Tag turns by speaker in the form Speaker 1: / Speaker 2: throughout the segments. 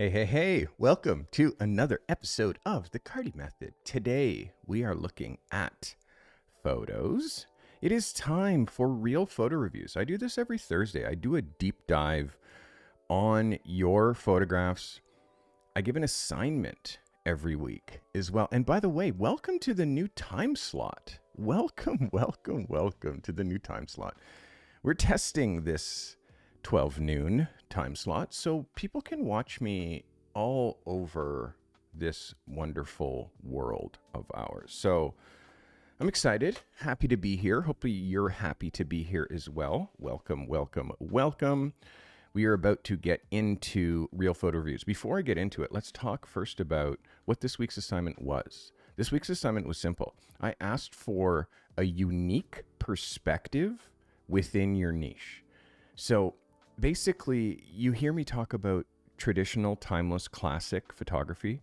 Speaker 1: Hey, hey, hey, welcome to another episode of the Carty Method. Today, we are looking at photos. It is time for real photo reviews. I do this every Thursday. I do a deep dive on your photographs. I give an assignment every week as well. And by the way, welcome to the new time slot. Welcome to the new time slot. We're testing this 12 noon time slot so people can watch me all over this wonderful world of ours. So I'm excited, happy to be here. Hopefully you're happy to be here as well. Welcome. We are about to get into real photo reviews. Before I get into it, let's talk first about what this week's assignment was. This week's assignment was simple. I asked for a unique perspective within your niche. So basically, you hear me talk about traditional, timeless, classic photography.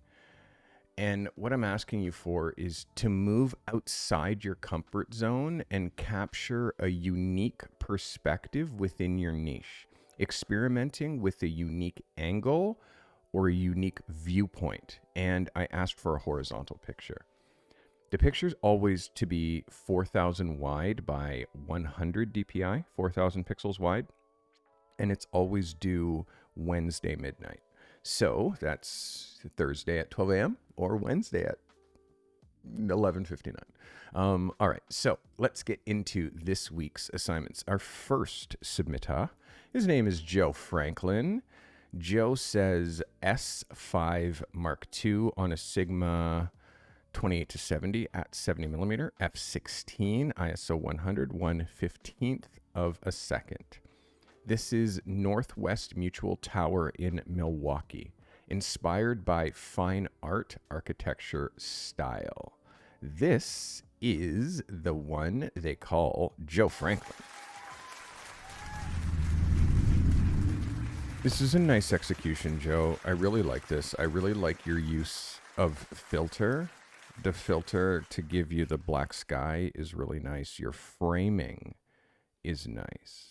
Speaker 1: And what I'm asking you for is to move outside your comfort zone and capture a unique perspective within your niche, experimenting with a unique angle or a unique viewpoint. And I asked for a horizontal picture. The picture's always to be 4,000 wide by 100 DPI, 4,000 pixels wide. And it's always due Wednesday midnight. So that's Thursday at 12 a.m. or Wednesday at 11:59. All right, so let's get into this week's assignments. Our first submitter, his name is Joe Franklin. Joe says S5 Mark II on a Sigma 28-70 at 70 millimeter, f16, ISO 100, 1/15th of a second. This is Northwest Mutual Tower in Milwaukee, inspired by fine art architecture style. This is the one they call Joe Franklin. This is a nice execution, Joe. I really like this. I really like your use of filter. The filter to give you the black sky is really nice. Your framing is nice.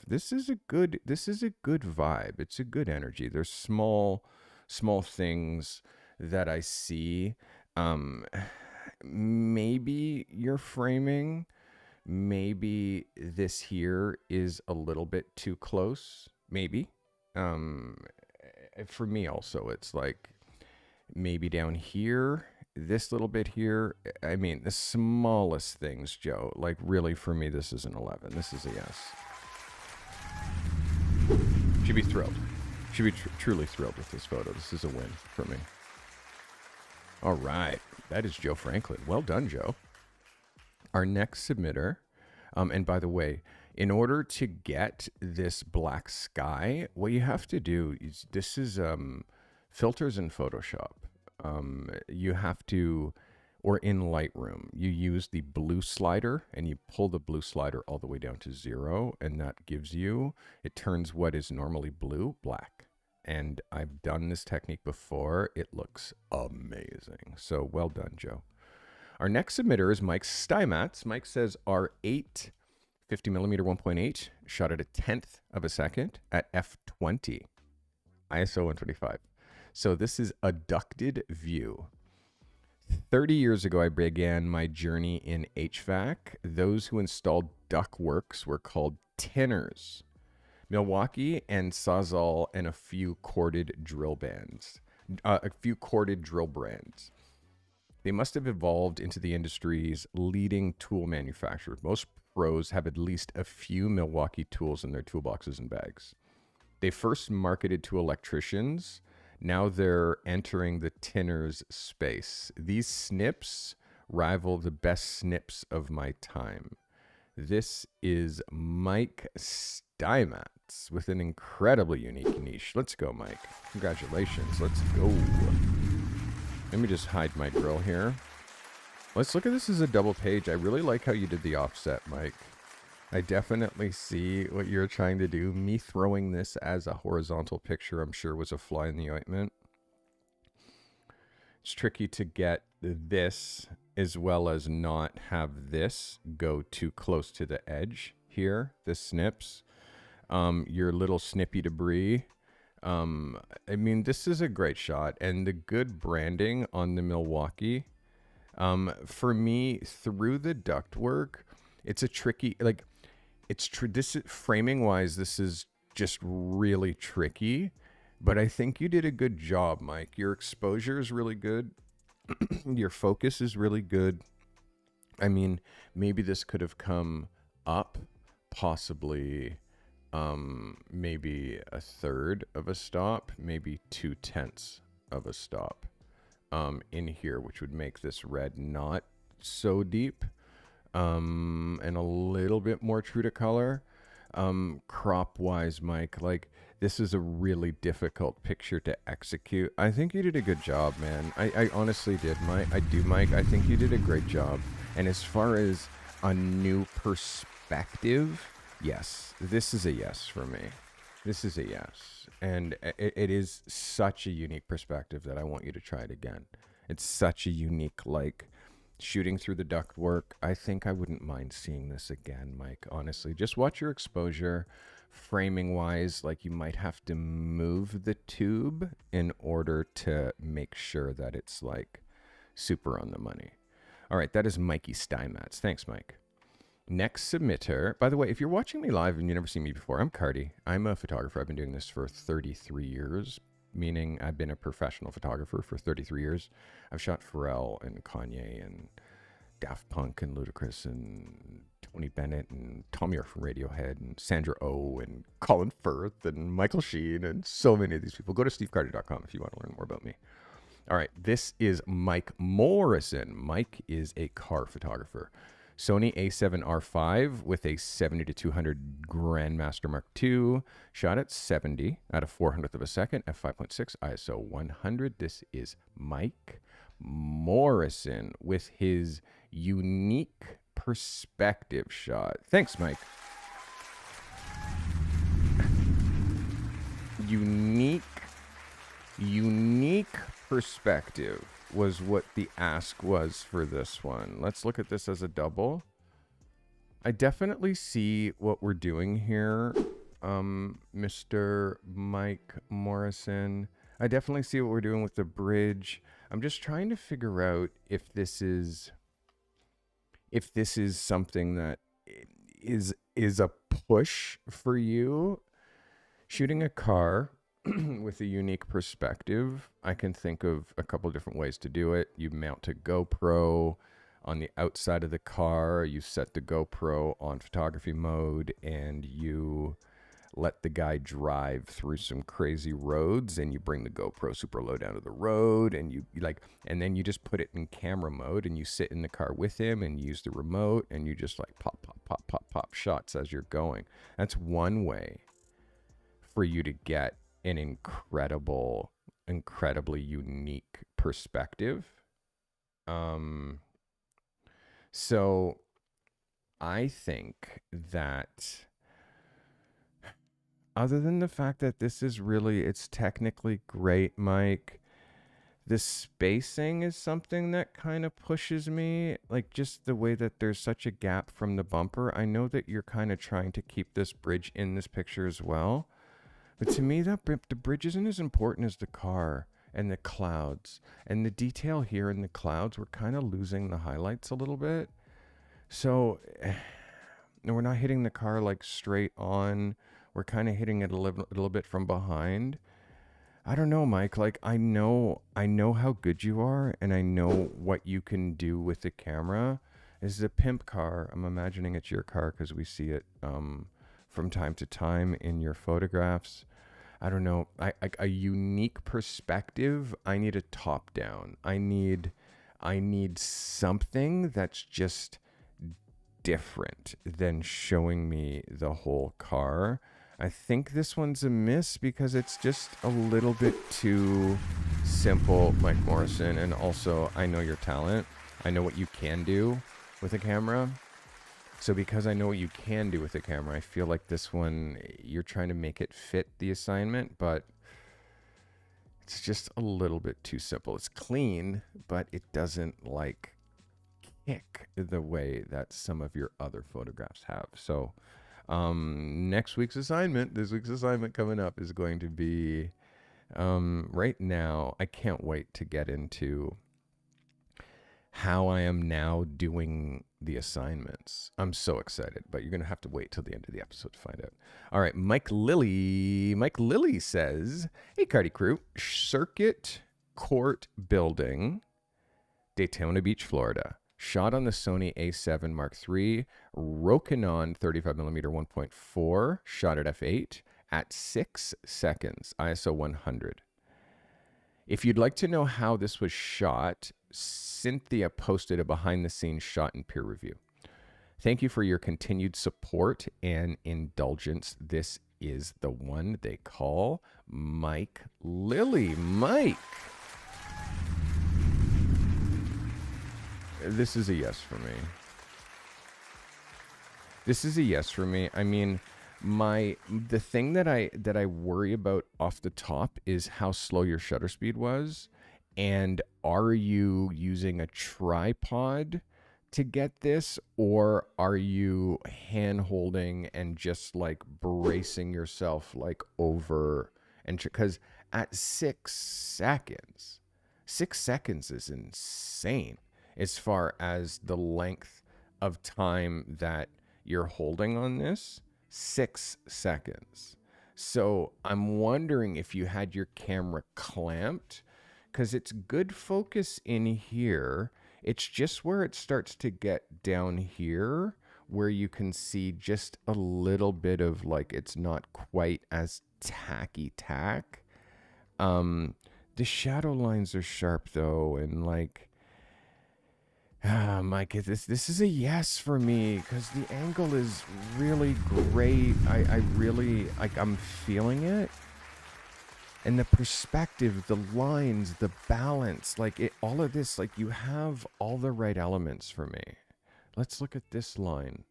Speaker 1: This is a good vibe. It's a good energy. There's small things that I see. Maybe your framing, maybe this here is a little bit too close. Maybe. For me also, it's like maybe down here, this little bit here. I mean, the smallest things, Joe. Like really, for me, this is an 11. This is a yes. Should be thrilled. Should be truly thrilled with this photo. This is a win for me. All right. That is Joe Franklin. Well done, Joe. Our next submitter, and by the way, in order to get this black sky, what you have to do is, this is filters in Photoshop. You have to, or in Lightroom, you use the blue slider and you pull the blue slider all the way down to 0, and that gives you, it turns what is normally blue black. And I've done this technique before. It looks amazing. So well done, Joe. Our next submitter is Mike Steinmetz. Mike says R8 50 millimeter 1.8 shot at a 1/10 of a second at f20, ISO 125. So this is a ducted view. 30 years ago, I began my journey in HVAC. Those who installed ductworks were called tinners. Milwaukee and Sawzall and a few corded drill brands. They must have evolved into the industry's leading tool manufacturer. Most pros have at least a few Milwaukee tools in their toolboxes and bags. They first marketed to electricians. Now they're entering the tinners space. These snips rival the best snips of my time. This is Mike Steinmetz with an incredibly unique niche. Let's go, Mike. Congratulations. Let's go. Let me just hide my grill here. Let's look at this as a double page. I really like how you did the offset, Mike. I definitely see what you're trying to do. Me throwing this as a horizontal picture, I'm sure, was a fly in the ointment. It's tricky to get this as well as not have this go too close to the edge here, the snips. Your little snippy debris I mean, this is a great shot, and the good branding on the Milwaukee. For me, through the ductwork, it's a tricky, like, this framing wise, this is just really tricky. But I think you did a good job, Mike. Your exposure is really good. Your focus is really good. I mean, maybe this could have come up, possibly, maybe a third of a stop, maybe 2/10 of a stop, in here, which would make this red not so deep, and a little bit more true to color. Crop wise, Mike, like, this is a really difficult picture to execute. I think you did a good job, man. I honestly did, Mike. I do, Mike. I think you did a great job. And as far as a new perspective, yes, this is a yes for me. This is a yes. And it is such a unique perspective that I want you to try it again. It's such a unique, like, shooting through the ductwork. I think I wouldn't mind seeing this again, Mike. Honestly, just watch your exposure. Framing wise, like, you might have to move the tube in order to make sure that it's like super on the money. All right, that is Mikey Steinmetz. Thanks, Mike. Next submitter. By the way, if you're watching me live and you've never seen me before, I'm Carty. I'm a photographer. I've been doing this for 33 years, meaning I've been a professional photographer for 33 years. I've shot Pharrell and Kanye and Daft Punk and Ludacris and Tony Bennett and Tom York from Radiohead and Sandra Oh and Colin Firth and Michael Sheen and so many of these people. Go to stevecarty.com if you want to learn more about me. All right, this is Mike Morrison. Mike is a car photographer. Sony A7R5 with a 70-200 Grandmaster Mark II, shot at 70 at a 400th of a second at 5.6 ISO 100. This is Mike Morrison with his unique perspective shot. Thanks, Mike. Unique perspective was what the ask was for this one. Let's look at this as a double. I definitely see what we're doing here, Mr. Mike Morrison. I definitely see what we're doing with the bridge. I'm just trying to figure out if this is something that is a push for you. Shooting a car with a unique perspective, I can think of a couple different ways to do it. You mount a GoPro on the outside of the car, you set the GoPro on photography mode, and you let the guy drive through some crazy roads, and you bring the GoPro super low down to the road, and and then you just put it in camera mode, and you sit in the car with him and use the remote, and you just like pop shots as you're going. That's one way for you to get an incredibly unique perspective. So I think that other than the fact that this is really, it's technically great, Mike, the spacing is something that kind of pushes me, like just the way that there's such a gap from the bumper. I know that you're kind of trying to keep this bridge in this picture as well. But to me, the bridge isn't as important as the car and the clouds. And the detail here in the clouds, we're kind of losing the highlights a little bit. So we're not hitting the car like straight on. We're kind of hitting it a little bit from behind. I don't know, Mike. Like, I know how good you are, and I know what you can do with the camera. This is a pimp car. I'm imagining it's your car because we see it from time to time in your photographs. I don't know. A unique perspective. I need a top down. I need something that's just different than showing me the whole car. I think this one's a miss because it's just a little bit too simple, Mike Morrison. And also, I know your talent. I know what you can do with a camera. So because I know what you can do with the camera, I feel like this one, you're trying to make it fit the assignment, but it's just a little bit too simple. It's clean, but it doesn't like kick the way that some of your other photographs have. So Next week's assignment, this week's assignment coming up is going to be, right now, I can't wait to get into how I am now doing the assignments. I'm so excited, but you're going to have to wait till the end of the episode to find out. All right, Mike Lilly says, hey, Carty crew, Circuit Court Building, Daytona Beach, Florida. Shot on the Sony A7 Mark III, Rokinon 35mm 1.4, shot at f8 at 6 seconds, ISO 100. If you'd like to know how this was shot, Cynthia posted a behind-the-scenes shot in peer review. Thank you for your continued support and indulgence. This is the one they call Mike Lilly. Mike! This is a yes for me. This is a yes for me. I mean, the thing that I worry about off the top is how slow your shutter speed was, and are you using a tripod to get this, or are you hand holding and just like bracing yourself like over, and because at 6 seconds is insane as far as the length of time that you're holding on this. 6 seconds. So I'm wondering if you had your camera clamped, because it's good focus in here. It's just where it starts to get down here where you can see just a little bit of like, it's not quite as tacky tack. The shadow lines are sharp though, and like, Mike, this is a yes for me, because the angle is really great. I really, like, I'm feeling it. And the perspective, the lines, the balance, like it, all of this, like you have all the right elements for me. Let's look at this line.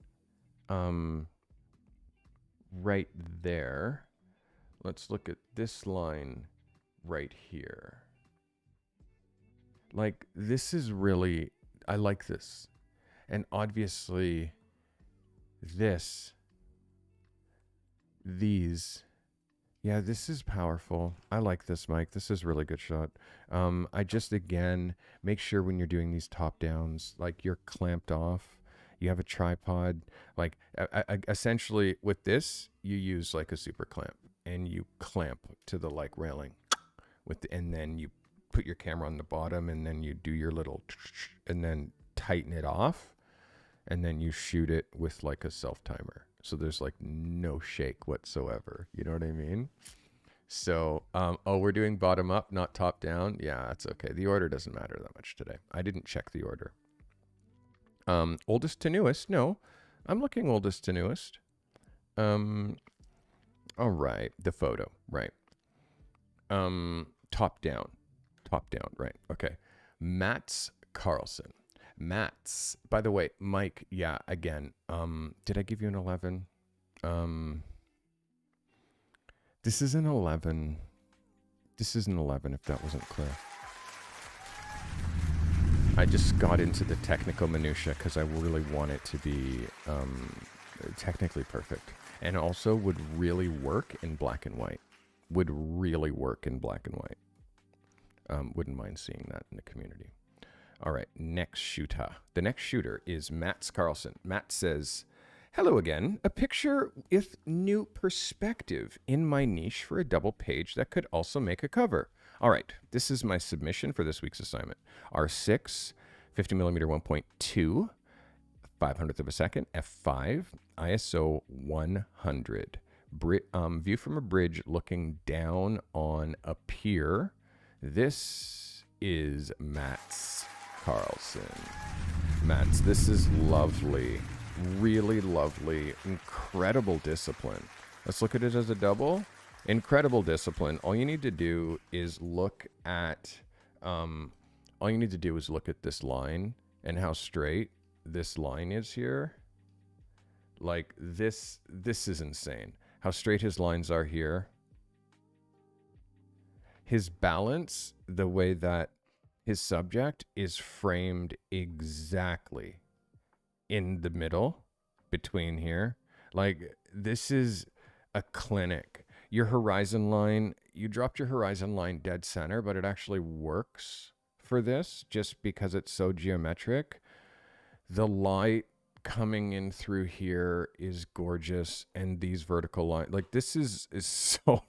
Speaker 1: Right there. Let's look at this line right here. Like, this is really, I like this. And obviously this, these, yeah, this is powerful. I like this, Mike. This is a really good shot. I just, again, make sure when you're doing these top downs, like you're clamped off, you have a tripod, like essentially with this, you use like a super clamp and you clamp to the like railing with and then you put your camera on the bottom, and then you do your little and then tighten it off, and then you shoot it with like a self timer, so there's like no shake whatsoever. You know what I mean? So oh, we're doing bottom up, not top down. Yeah, that's okay. The order doesn't matter that much today. I didn't check the order. Oldest to newest. No, I'm looking oldest to newest. All right, the photo, right. Top down, right. Okay. Mats Carlson. Mats, by the way, Mike, yeah, again, did I give you an 11? This is an 11. This is an 11, if that wasn't clear. I just got into the technical minutia because I really want it to be technically perfect, and also would really work in black and white. Would really work in black and white. Wouldn't mind seeing that in the community. All right, next shooter. The next shooter is Mats Carlson. Matt says, hello again. A picture with new perspective in my niche for a double page that could also make a cover. All right, this is my submission for this week's assignment. R6, 50mm 1.2, 500th of a second, f5, ISO 100. View from a bridge looking down on a pier. This is Mats Carlson. Mats, this is lovely. Really lovely. Incredible discipline. Let's look at it as a double. Incredible discipline. All you need to do is look at this line and how straight this line is here. Like this is insane. How straight his lines are here. His balance, the way that his subject is framed exactly in the middle between here. Like, this is a clinic. Your horizon line, you dropped your horizon line dead center, but it actually works for this just because it's so geometric. The light coming in through here is gorgeous, and these vertical lines, like this is so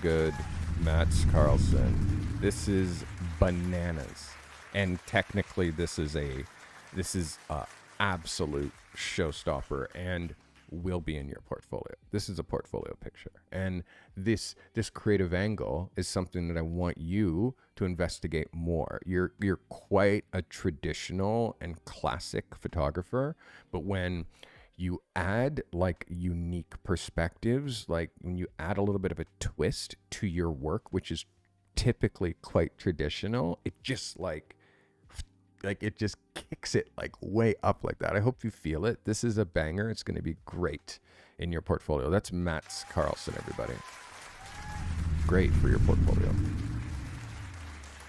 Speaker 1: good. Mats Carlson, this is bananas, and technically this is a absolute showstopper and will be in your portfolio. This is a portfolio picture, and this creative angle is something that I want you to investigate more. You're quite a traditional and classic photographer, but when you add like unique perspectives, like when you add a little bit of a twist to your work, which is typically quite traditional, it just like it just kicks it like way up like that. I hope you feel it. This is a banger. It's going to be great in your portfolio. That's Mats Carlson, everybody. Great for your portfolio.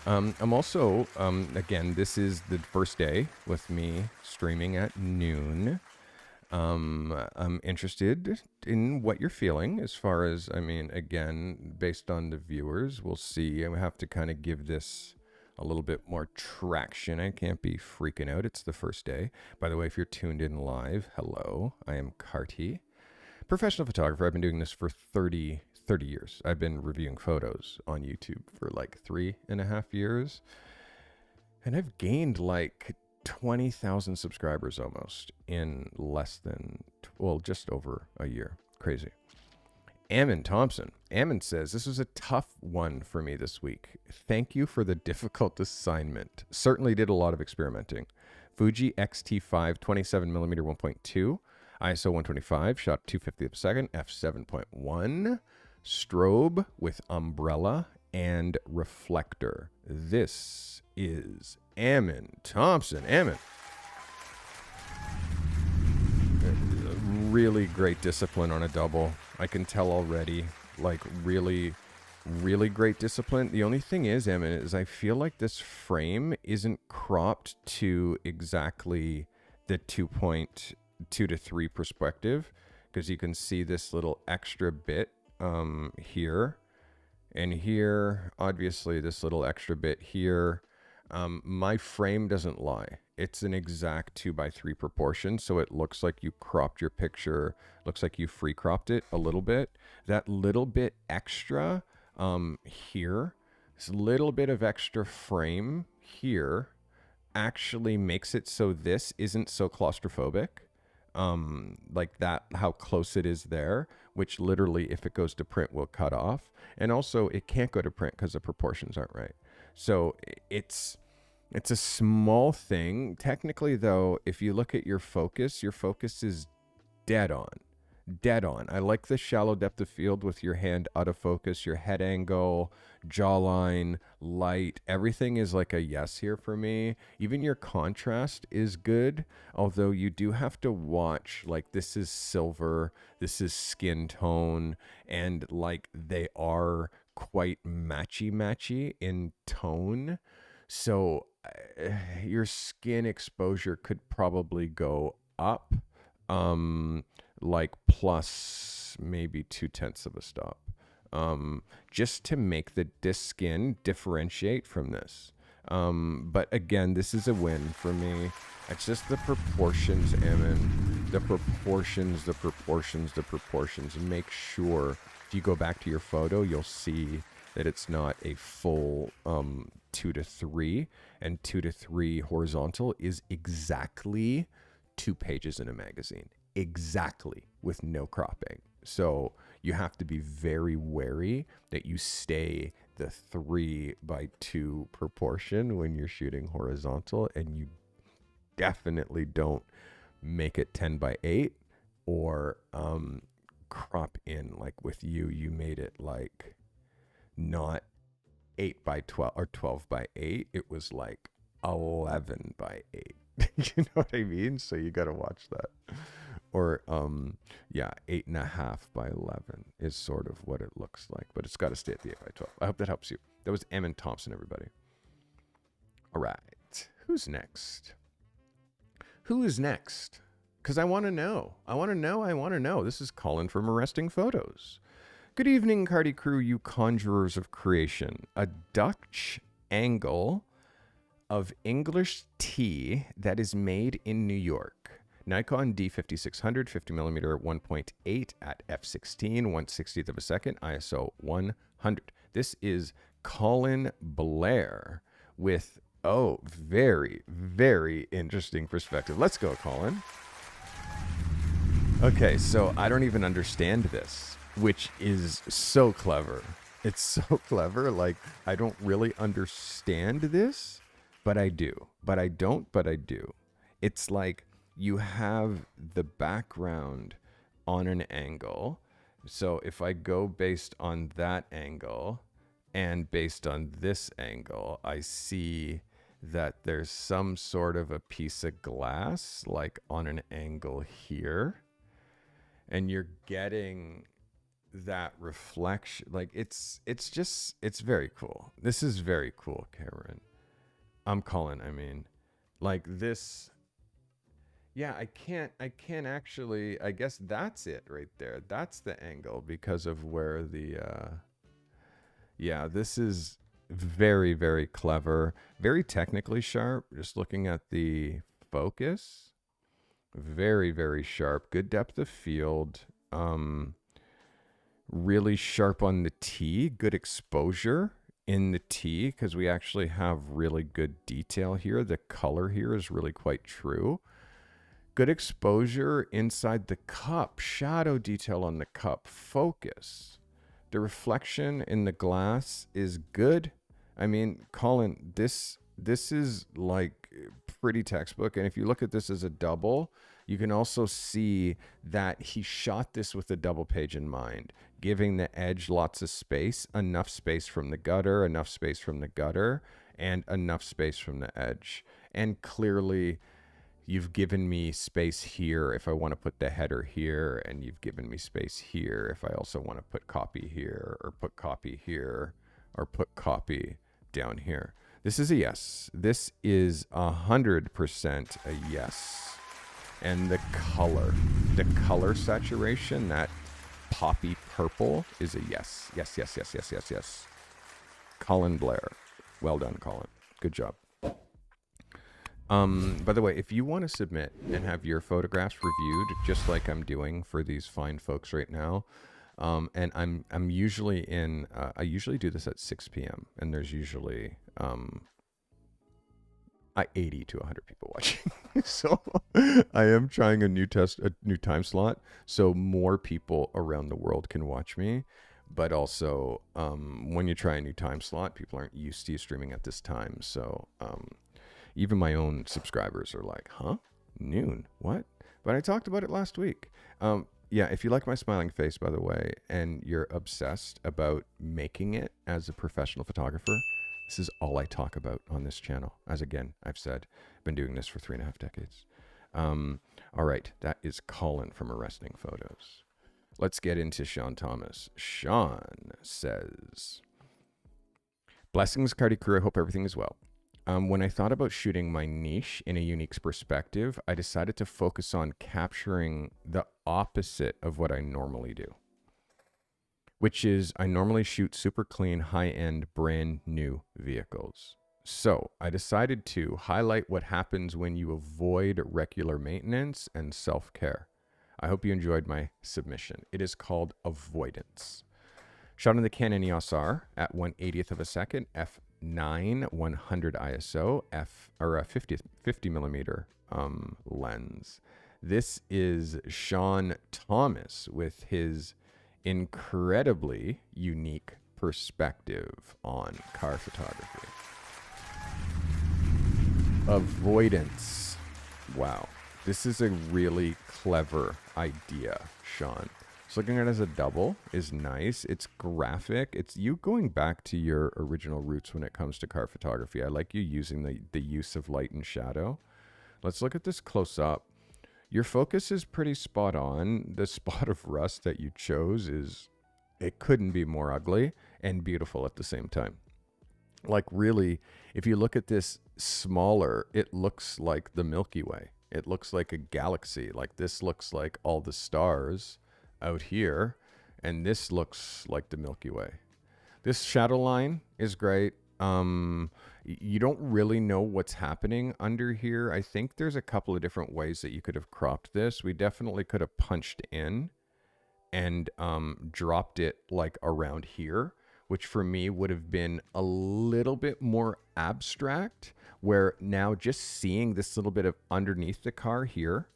Speaker 1: I'm also, again, this is the first day with me streaming at noon. I'm interested in what you're feeling as far as, I mean, again, based on the viewers, we'll see. I have to kind of give this a little bit more traction. I can't be freaking out. It's the first day. By the way, if you're tuned in live, hello, I am Carty, professional photographer. I've been doing this for 30 years. I've been reviewing photos on YouTube for like 3.5 years. And I've gained like 20,000 subscribers almost in less than, just over a year. Crazy. Ammon Thompson. Ammon says, this was a tough one for me this week. Thank you for the difficult assignment. Certainly did a lot of experimenting. Fuji X-T5 27mm 1.2, ISO 125, shot 250th a second, f7.1, strobe with umbrella and reflector. This is Ammon Thompson. Ammon. Really great discipline on a double. I can tell already, like really great discipline. The only thing is, Ammon, is I feel like this frame isn't cropped to exactly the 2.2 to 3 perspective, because you can see this little extra bit here and here, obviously this little extra bit here. My frame doesn't lie. It's an exact 2:3 proportion, so it looks like you cropped your picture, looks like you free cropped it a little bit. That little bit extra here, this little bit of extra frame here actually makes it so this isn't so claustrophobic. Like that, how close it is there, which literally if it goes to print will cut off. And also it can't go to print because the proportions aren't right. So it's a small thing. Technically though, if you look at your focus is dead on. Dead on. I like the shallow depth of field with your hand out of focus, your head angle, jawline, light. Everything is like a yes here for me. Even your contrast is good, although you do have to watch, like this is silver, this is skin tone, and like they are quite matchy in tone. So your skin exposure could probably go up. Like plus maybe 0.2 of a stop, just to make the disc skin differentiate from this. But again, this is a win for me. It's just the proportions, Ammon. The proportions. Make sure if you go back to your photo, you'll see that it's not a full 2 to 3, and 2 to 3 horizontal is exactly 2 pages in a magazine. Exactly, with no cropping. So you have to be very wary that you stay the 3:2 proportion when you're shooting horizontal, and you definitely don't make it 10:8 or crop in. Like with you made it like not 8:12 or 12:8. It was like 11:8. You know what I mean? So you got to watch that. Or, 8.5:11 is sort of what it looks like, but it's got to stay at the 8:12. I hope that helps you. That was Ammon Thompson, everybody. All right. Who's next? Who is next? because I want to know. I want to know. This is Colin from Arresting Photos. Good evening, Carty crew, you conjurers of creation. A Dutch angle of English tea that is made in New York. Nikon D5600, 50mm 1.8 at f16, 1/60th of a second, ISO 100. This is Colin Blair with, very, very interesting perspective. Let's go, Colin. Okay, so I don't even understand this, which is so clever. It's so clever. Like, I don't really understand this, but I do. But I don't, but I do. It's like you have the background on an angle. So if I go based on that angle and based on this angle, I see that there's some sort of a piece of glass like on an angle here. And you're getting that reflection. Like it's very cool. This is very cool, Karen. I'm Colin, I mean. Like this. Yeah, I can't actually, I guess that's it right there. That's the angle because of where the, yeah, this is very, very clever, very technically sharp. Just looking at the focus, very, very sharp, good depth of field, really sharp on the T, good exposure in the T because we actually have really good detail here. The color here is really quite true. Good exposure inside the cup, shadow detail on the cup, focus. The reflection in the glass is good. I mean, Colin, this is like pretty textbook. And if you look at this as a double, you can also see that he shot this with a double page in mind, giving the edge lots of space, enough space from the gutter, enough space from the gutter, and enough space from the edge. And clearly, you've given me space here if I want to put the header here, and you've given me space here if I also want to put copy here, or put copy here, or put copy down here. This is a yes. This is 100% a yes. And the color saturation, that poppy purple is a yes. Yes, yes, yes, yes, yes, yes. Colin Blair. Well done, Colin. Good job. By the way, if you want to submit and have your photographs reviewed, just like I'm doing for these fine folks right now, and I'm usually in, I usually do this at 6 p.m. and there's usually 80 to 100 people watching. So I am trying a new time slot so more people around the world can watch me. But also, when you try a new time slot, people aren't used to you streaming at this time. So, even my own subscribers are like, huh? Noon? What? But I talked about it last week. Yeah, if you like my smiling face, by the way, and you're obsessed about making it as a professional photographer, this is all I talk about on this channel. As again, I've said, I've been doing this for 3.5 decades. All right, that is Colin from Arresting Photos. Let's get into Sean Thomas. Sean says, blessings, Carty crew. I hope everything is well. When I thought about shooting my niche in a unique perspective, I decided to focus on capturing the opposite of what I normally do, which is I normally shoot super clean, high-end, brand new vehicles. So I decided to highlight what happens when you avoid regular maintenance and self-care. I hope you enjoyed my submission. It is called Avoidance. Shot on the Canon EOS R at 1/80th of a second, f9, 100 ISO, or a 50 millimeter lens. This is Sean Thomas with his incredibly unique perspective on car photography. Avoidance. Wow. This is a really clever idea, Sean. So looking at it as a double is nice. It's graphic. It's you going back to your original roots when it comes to car photography. I like you using the use of light and shadow. Let's look at this close up. Your focus is pretty spot on. The spot of rust that you chose it couldn't be more ugly and beautiful at the same time. Like really, if you look at this smaller, it looks like the Milky Way. It looks like a galaxy. Like this looks like all the stars out here, and this looks like the Milky Way. This shadow line is great. You don't really know what's happening under here. I think there's a couple of different ways that you could have cropped this. We definitely could have punched in and dropped it like around here, which for me would have been a little bit more abstract, where now just seeing this little bit of underneath the car here,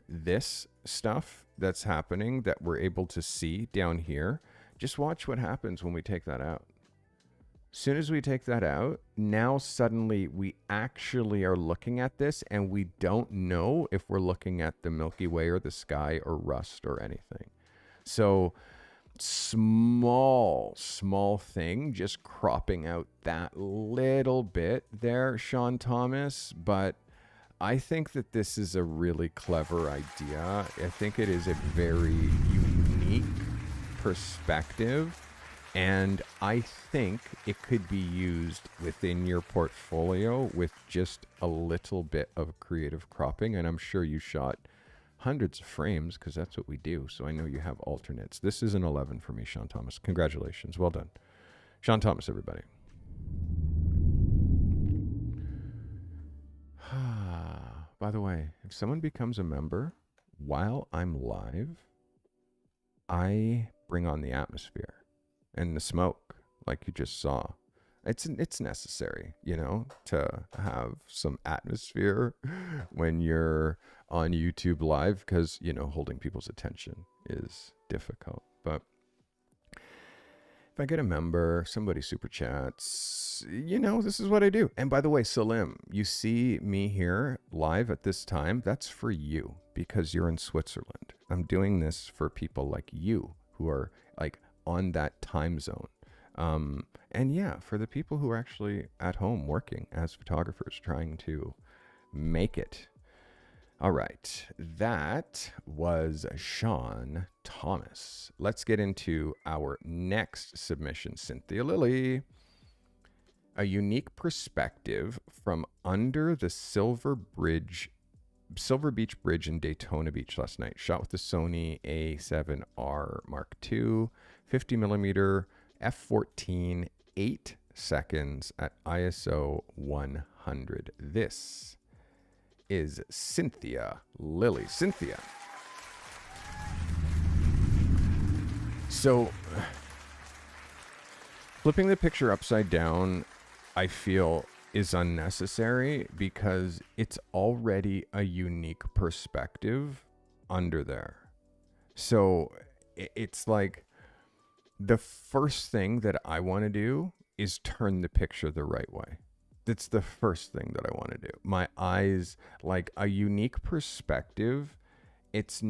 Speaker 1: this stuff that's happening that we're able to see down here, just watch what happens when we take that out. As soon as we take that out, now suddenly we actually are looking at this, and we don't know if we're looking at the Milky Way or the sky or rust or anything. So small thing, just cropping out that little bit there, Sean Thomas. But I think that this is a really clever idea. I think it is a very unique perspective. And I think it could be used within your portfolio with just a little bit of creative cropping. And I'm sure you shot hundreds of frames because that's what we do. So I know you have alternates. This is an 11 for me, Sean Thomas. Congratulations. Well done. Sean Thomas, everybody. By the way, if someone becomes a member while I'm live, I bring on the atmosphere and the smoke, like you just saw. It's necessary, you know, to have some atmosphere when you're on YouTube live, because, you know, holding people's attention is difficult. But if I get a member, somebody super chats, you know, this is what I do. And by the way, Salim, you see me here live at this time, that's for you because you're in Switzerland. I'm doing this for people like you who are like on that time zone. And yeah, for the people who are actually at home working as photographers, trying to make it. All right, that was Sean Thomas. Let's get into our next submission, Cynthia Lilly. A unique perspective from under the Silver Beach Bridge in Daytona Beach last night. Shot with the Sony A7R Mark II, 50 millimeter f14, 8 seconds at ISO 100. This is Cynthia Lilly. Cynthia. So flipping the picture upside down, I feel, is unnecessary because it's already a unique perspective under there. So it's like the first thing that I want to do is turn the picture the right way. That's the first thing that I want to do. My eyes, like a unique perspective, it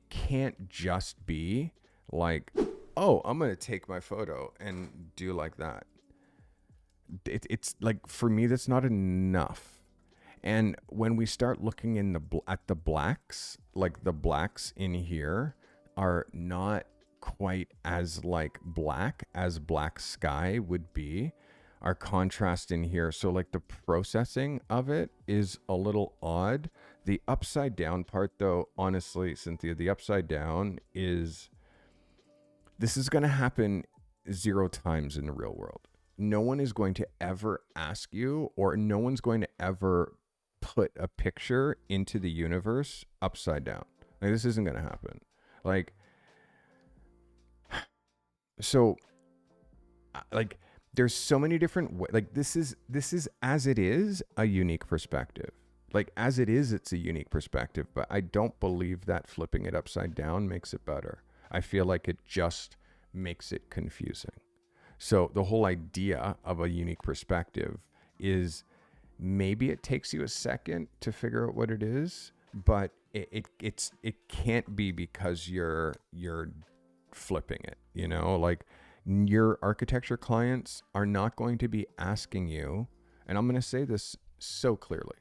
Speaker 1: can't just be like, oh, I'm going to take my photo and do like that. It's like, for me, that's not enough. And when we start looking at the blacks, like the blacks in here are not quite as like black as black sky would be. Our contrast in here, so like the processing of it is a little odd. The upside down part, though, honestly, Cynthia, the upside down this is going to happen 0 times in the real world. No one is going to ever ask you, or no one's going to ever put a picture into the universe upside down. Like, this isn't going to happen. Like, so, like, there's so many different ways. Like, this is as it is a unique perspective. Like, as it is, it's a unique perspective. But I don't believe that flipping it upside down makes it better. I feel like it just makes it confusing. So the whole idea of a unique perspective is maybe it takes you a second to figure out what it is, but it can't be because you're flipping it, you know? Like, your architecture clients are not going to be asking you, and I'm going to say this so clearly,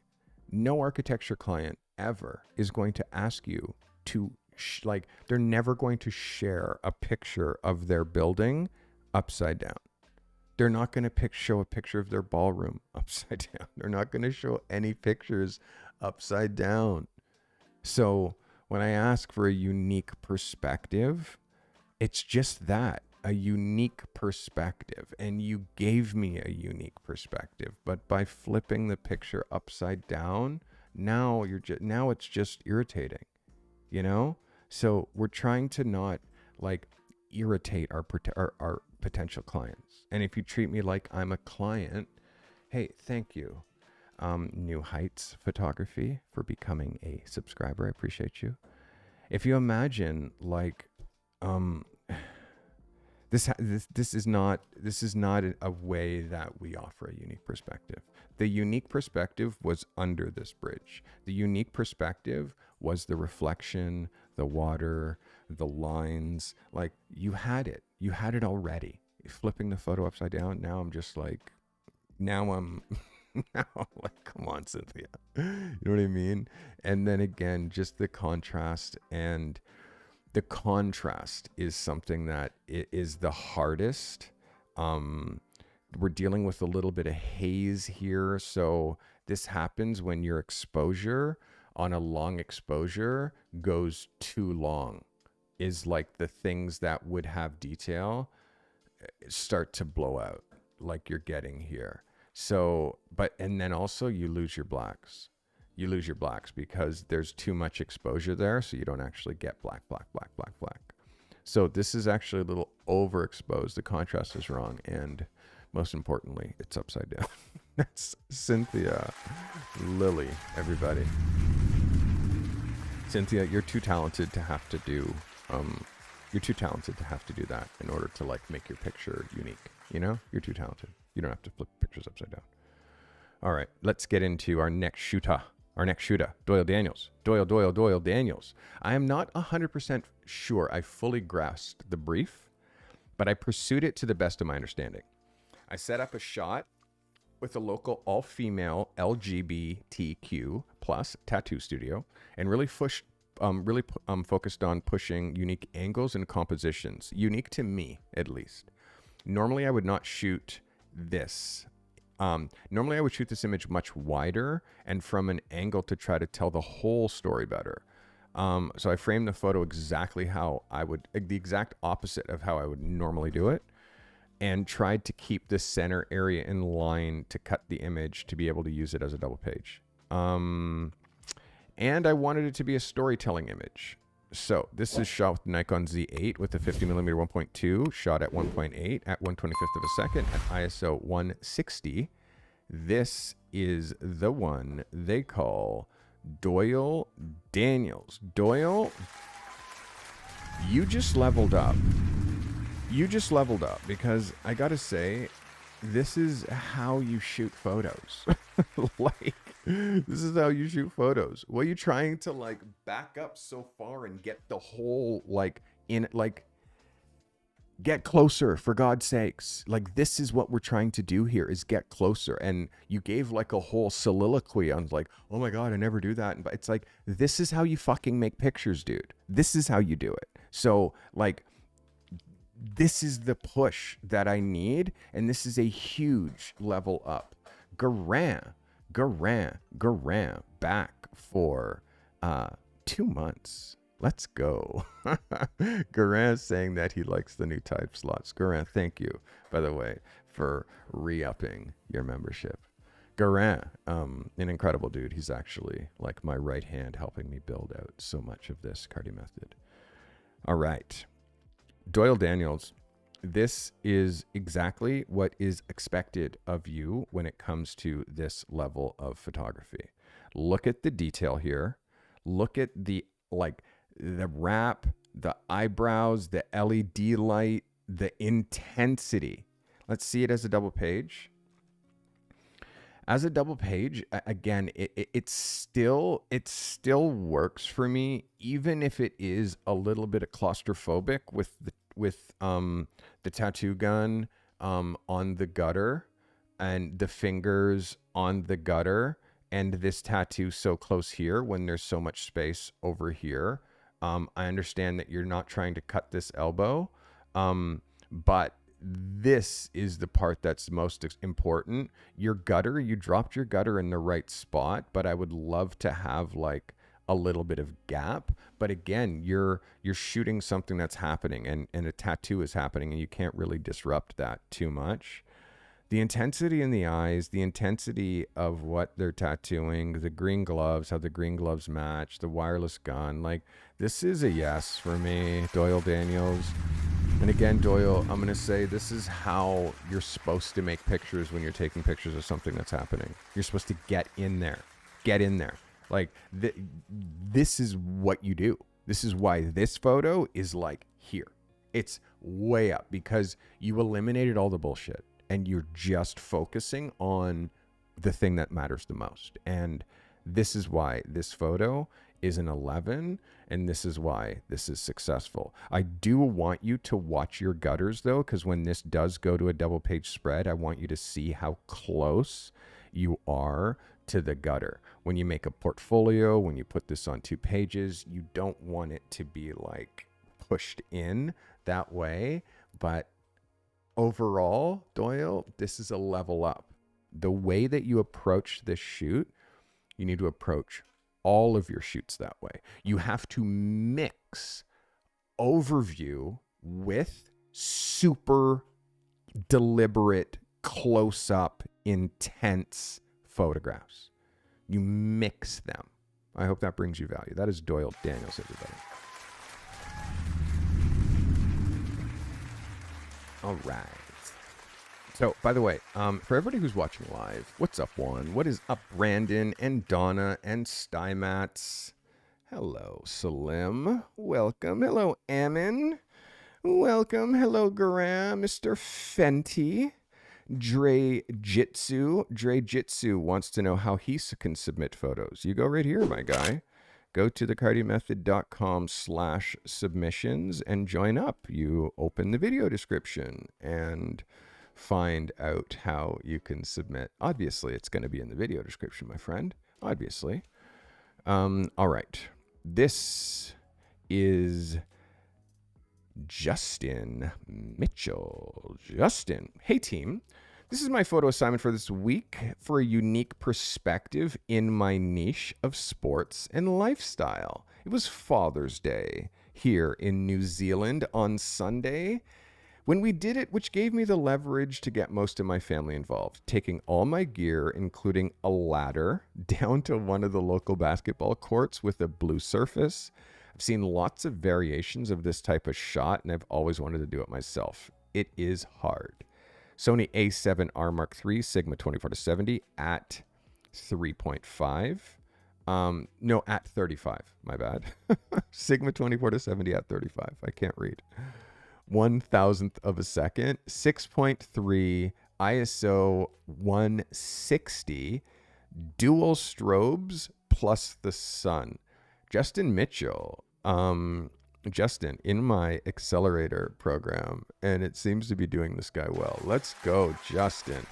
Speaker 1: no architecture client ever is going to ask you to they're never going to share a picture of their building upside down. They're not going to show a picture of their ballroom upside down. They're not going to show any pictures upside down. So when I ask for a unique perspective, it's just that, a unique perspective. And you gave me a unique perspective. But by flipping the picture upside down, now now it's just irritating, you know? So we're trying to not like irritate our potential clients. And if you treat me like I'm a client, hey, thank you. New Heights Photography for becoming a subscriber. I appreciate you. If you imagine like this is not a way that we offer a unique perspective. The unique perspective was under this bridge. The unique perspective was the reflection, the water, the lines. Like you had it already. Flipping the photo upside down. Now I'm just like, now I'm like, come on, Cynthia. You know what I mean? And then again, just the contrast, and the contrast is something that is the hardest. We're dealing with a little bit of haze here. So this happens when your exposure on a long exposure goes too long, is like the things that would have detail start to blow out like you're getting here. So, and then also you lose your blacks. You lose your blacks because there's too much exposure there. So you don't actually get black. So this is actually a little overexposed. The contrast is wrong. And most importantly, it's upside down. That's Cynthia Lily, everybody. Cynthia, you're too talented to have to do, that in order to like make your picture unique. You know, you're too talented. You don't have to flip pictures upside down. All right, let's get into our next shooter. Doyle Daniels. Doyle Daniels. I am not 100% sure I fully grasped the brief, but I pursued it to the best of my understanding. I set up a shot with a local all-female LGBTQ plus tattoo studio and really focused on pushing unique angles and compositions, unique to me at least. Normally, I would not shoot this. Normally, I would shoot this image much wider and from an angle to try to tell the whole story better. So I framed the photo exactly how I would, the exact opposite of how I would normally do it, and tried to keep the center area in line to cut the image to be able to use it as a double page. And I wanted it to be a storytelling image. So this is shot with Nikon Z8 with a 50mm 1.2, shot at 1.8 at 1/25 of a second at ISO 160. This is the one they call Doyle Daniels. Doyle, you just leveled up. Because I gotta say, this is how you shoot photos. Like, this is how you shoot photos. Well, you're trying to like back up so far and get the whole like in like get closer, for God's sakes. Like, this is what we're trying to do here, is get closer. And you gave like a whole soliloquy on like, oh my God, I never do that. But it's like, this is how you fucking make pictures, dude. This is how you do it. So like, this is the push that I need. And this is a huge level up. Garant back for 2 months. Let's go. Garant saying that he likes the new type slots. Garant, thank you, by the way, for re-upping your membership. Garant, an incredible dude. He's actually like my right hand, helping me build out so much of this Carty method. All right. Doyle Daniels, this is exactly what is expected of you when it comes to this level of photography. Look at the detail here. Look at the wrap, the eyebrows, the LED light, the intensity. Let's see it as a double page. As a double page, again, it still works for me, even if it is a little bit claustrophobic with the tattoo gun on the gutter and the fingers on the gutter and this tattoo so close here when there's so much space over here. I understand that you're not trying to cut this elbow, but this is the part that's most important. Your gutter, you dropped your gutter in the right spot, but I would love to have like a little bit of gap. But again, you're shooting something that's happening, and a tattoo is happening, and you can't really disrupt that too much. The intensity in the eyes, the intensity of what they're tattooing, the green gloves, how the green gloves match, the wireless gun, like this is a yes for me, Doyle Daniels. And again, Doyle, I'm going to say this is how you're supposed to make pictures when you're taking pictures of something that's happening. You're supposed to get in there. Get in there. Like, this is what you do. This is why this photo is like here. It's way up because you eliminated all the bullshit and you're just focusing on the thing that matters the most. And this is why this photo is an 11, and this is why this is successful. I do want you to watch your gutters though, because when this does go to a double page spread, I want you to see how close you are to the gutter. When you make a portfolio, when you put this on 2 pages, you don't want it to be like pushed in that way. But overall, Doyle, this is a level up. The way that you approach this shoot, you need to approach all of your shoots that way. You have to mix overview with super deliberate, close-up, intense photographs. You mix them. I hope that brings you value. That is Doyle Daniels, everybody. All right. So, by the way, for everybody who's watching live, what's up, Juan? What is up, Brandon and Donna and Stymats? Hello, Salim. Welcome. Hello, Amin. Welcome. Hello, Garam. Mr. Fenty. Dre Jitsu wants to know how he can submit photos. You go right here, my guy. Go to thecardymethod.com/submissions and join up. You open the video description and find out how you can submit. Obviously, it's going to be in the video description, my friend. Obviously. All right. This is Justin Mitchell. Justin, hey team. This is my photo assignment for this week for a unique perspective in my niche of sports and lifestyle. It was Father's Day here in New Zealand on Sunday when we did it, which gave me the leverage to get most of my family involved, taking all my gear, including a ladder, down to one of the local basketball courts with a blue surface. I've seen lots of variations of this type of shot, and I've always wanted to do it myself. It is hard. Sony A7R Mark III Sigma 24-70 at 3.5. No, at 35. My bad. Sigma 24-70 at 35. I can't read. 1,000th of a second. 6.3 ISO 160. Dual strobes plus the sun. Justin Mitchell. Justin, in my accelerator program, and it seems to be doing this guy well. Let's go, Justin.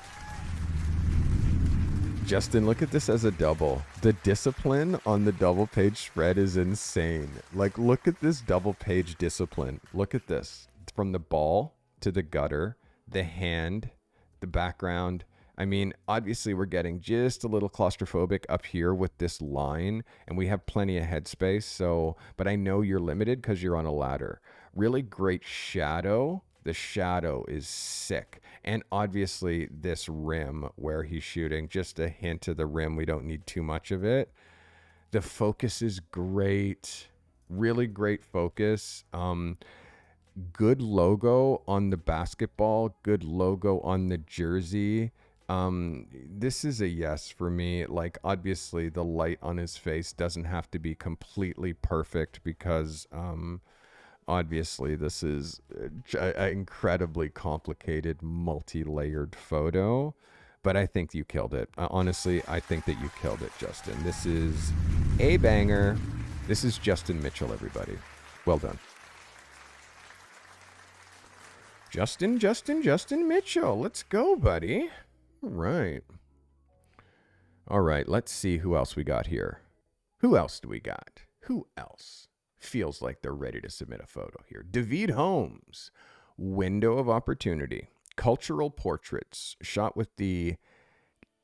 Speaker 1: Justin, look at this as a double. The discipline on the double page spread is insane. Like, look at this double page discipline. Look at this. From the ball to the gutter, the hand, the background. I mean, obviously we're getting just a little claustrophobic up here with this line, and we have plenty of headspace. So, but I know you're limited because you're on a ladder. Really great shadow. The shadow is sick. And obviously this rim where he's shooting, just a hint of the rim. We don't need too much of it. The focus is great. Really great focus. Good logo on the basketball. Good logo on the jersey. This is a yes for me. Like, obviously the light on his face doesn't have to be completely perfect because obviously this is an incredibly complicated, multi-layered photo, but I think you killed it. Honestly, I think that you killed it, Justin. This is a banger. This is Justin Mitchell, everybody. Well done. Justin Mitchell. Let's go, buddy. All right, let's see who else we got here. Who else do we got? Who else feels like they're ready to submit a photo here? David Holmes. window of opportunity. Cultural portraits shot with the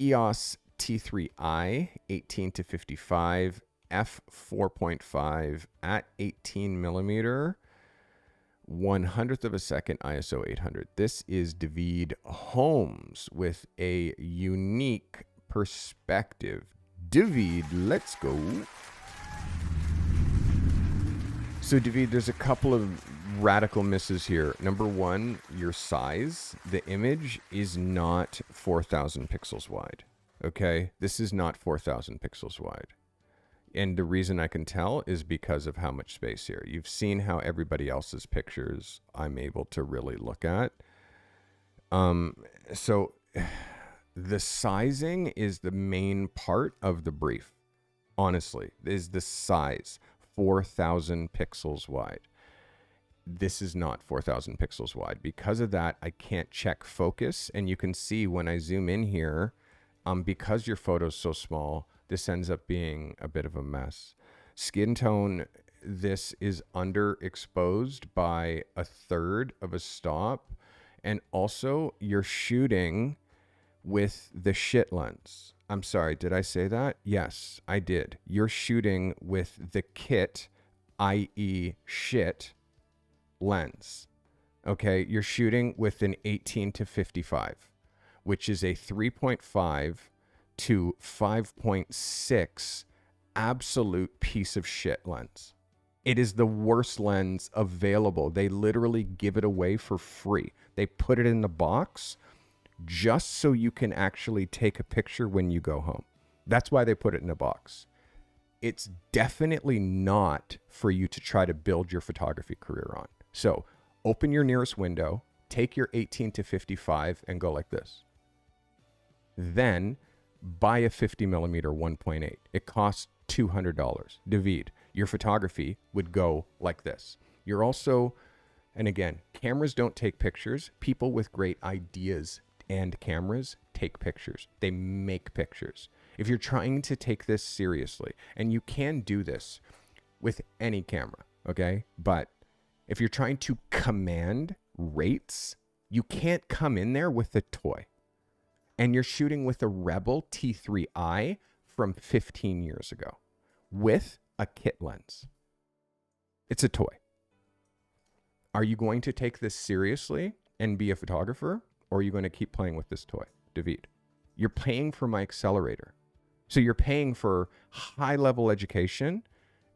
Speaker 1: EOS T3i 18 to 55 f4.5 at 18 millimeter, 100th of a second, ISO 800. This is David Holmes with a unique perspective. David, let's go. So David, there's a couple of radical misses here. Number one, your size. The image is not 4,000 pixels wide. Okay, this is not 4,000 pixels wide. And the reason I can tell is because of how much space here. You've seen how everybody else's pictures I'm able to really look at. So the sizing is the main part of the brief. Honestly, is the size 4,000 pixels wide. This is not 4,000 pixels wide. Because of that, I can't check focus. And you can see when I zoom in here, because your photo's so small, this ends up being a bit of a mess. Skin tone, this is underexposed by 1/3 of a stop. And also, you're shooting with the shit lens. I'm sorry, did I say that? Yes, I did. You're shooting with the kit, i.e. shit lens. Okay, you're shooting with an 18 to 55, which is a 3.5 to 5.6 absolute piece of shit lens. It is the worst lens available. They literally give it away for free. They put it in the box just so you can actually take a picture when you go home. That's why they put it in a box. It's definitely not for you to try to build your photography career on. So open your nearest window, take your 18 to 55 and go like this. Then buy a 50 millimeter 1.8. It costs $200. David, your photography would go like this. You're also, and again, cameras don't take pictures. People with great ideas and cameras take pictures. They make pictures. If you're trying to take this seriously, and you can do this with any camera, okay? But if you're trying to command rates, you can't come in there with a toy. And you're shooting with a Rebel T3i from 15 years ago with a kit lens. It's a toy. Are you going to take this seriously and be a photographer? Or are you going to keep playing with this toy, David? You're paying for my accelerator. So you're paying for high-level education,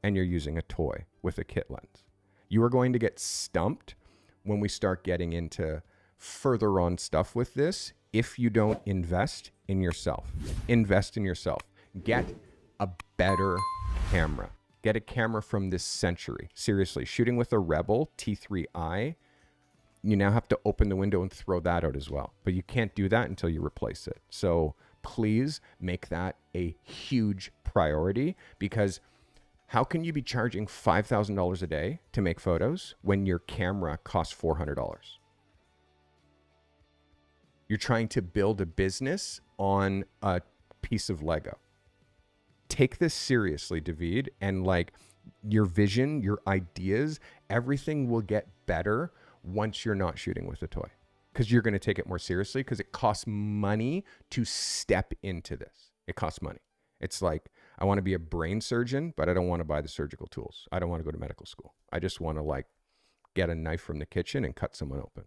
Speaker 1: and you're using a toy with a kit lens. You are going to get stumped when we start getting into further on stuff with this if you don't invest in yourself. Invest in yourself. Get a better camera. Get a camera from this century. Seriously, shooting with a Rebel T3i, you now have to open the window and throw that out as well. But you can't do that until you replace it. So please make that a huge priority, because how can you be charging $5,000 a day to make photos when your camera costs $400? You're trying to build a business on a piece of Lego. Take this seriously, David, and like your vision, your ideas, everything will get better once you're not shooting with a toy, because you're going to take it more seriously, because it costs money to step into this. It costs money. It's like, I want to be a brain surgeon, but I don't want to buy the surgical tools. I don't want to go to medical school. I just want to like get a knife from the kitchen and cut someone open.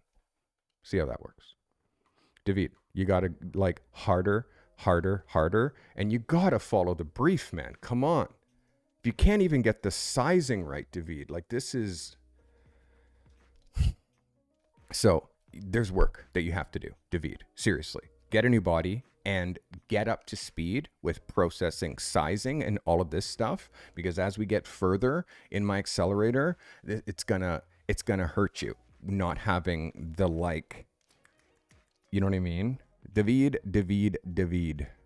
Speaker 1: See how that works. David, you got to like harder, and you got to follow the brief, man. Come on. If you can't even get the sizing right, David, like this is... So there's work that you have to do, David. Seriously, get a new body and get up to speed with processing, sizing, and all of this stuff. Because as we get further in my accelerator, it's gonna hurt you not having the like, you know what I mean? David.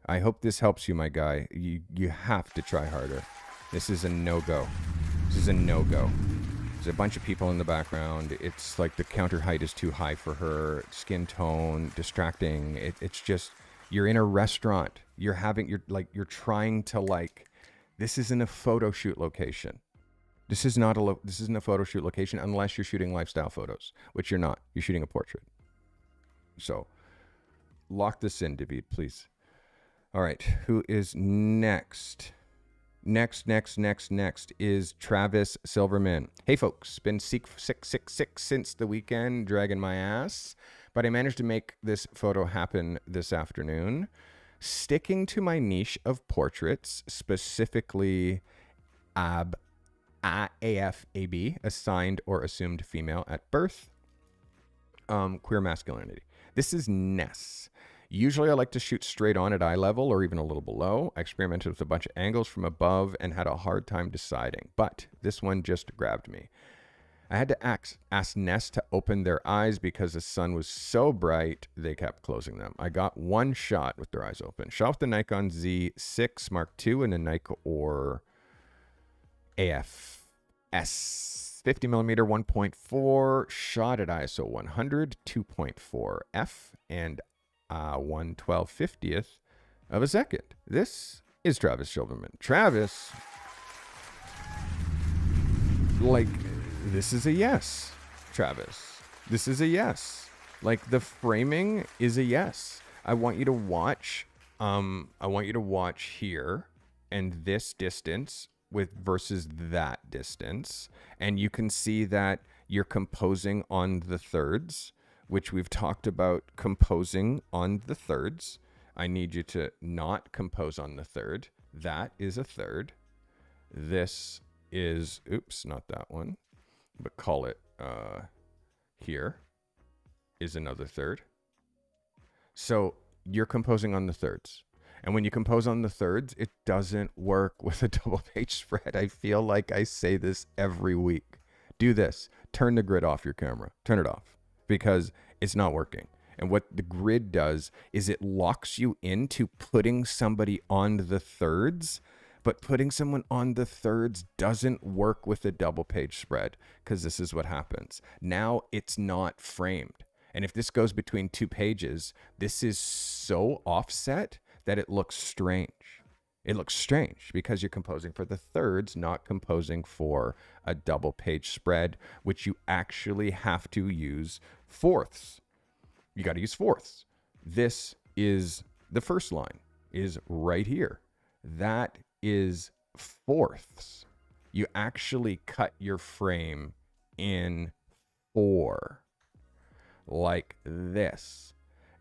Speaker 1: I hope this helps you, my guy. You have to try harder. This is a no-go. There's a bunch of people in the background. It's like the counter height is too high for her. Skin tone, distracting. It's just, you're in a restaurant. You're trying to like, this isn't a photo shoot location. This isn't a photo shoot location unless you're shooting lifestyle photos, which you're not. You're shooting a portrait. So lock this in, David, please. All right, who is next? Next is Travis Silverman. Hey folks, been sick since the weekend, dragging my ass, but I managed to make this photo happen this afternoon. Sticking to my niche of portraits, specifically AFAB, assigned or assumed female at birth, queer masculinity. This is Ness. Usually I like to shoot straight on at eye level or even a little below. I experimented with a bunch of angles from above and had a hard time deciding, but this one just grabbed me. I had to ask Ness to open their eyes because the sun was so bright, they kept closing them. I got one shot with their eyes open. Shot with the Nikon Z6 Mark II and a Nikkor AFS 50mm 1.4, shot at ISO 100, 2.4 f, and 1/1250th of a second. This is Travis Silverman. Travis, like, this is a yes, Travis. This is a yes. Like, the framing is a yes. I want you to watch. Here and this distance versus that distance, and you can see that you're composing on the thirds, which we've talked about composing on the thirds. I need you to not compose on the third. That is a third. This is, oops, not that one, but call it here is another third. So you're composing on the thirds. And when you compose on the thirds, it doesn't work with a double page spread. I feel like I say this every week. Do this. Turn the grid off your camera. Turn it off because it's not working. And what the grid does is it locks you into putting somebody on the thirds, but putting someone on the thirds doesn't work with a double page spread because this is what happens. Now it's not framed. And if this goes between two pages, this is so offset that it looks strange. It looks strange because you're composing for the thirds, not composing for a double page spread, which you actually have to use fourths. You got to use fourths. This is the first line is right here. That is fourths. You actually cut your frame in four like this.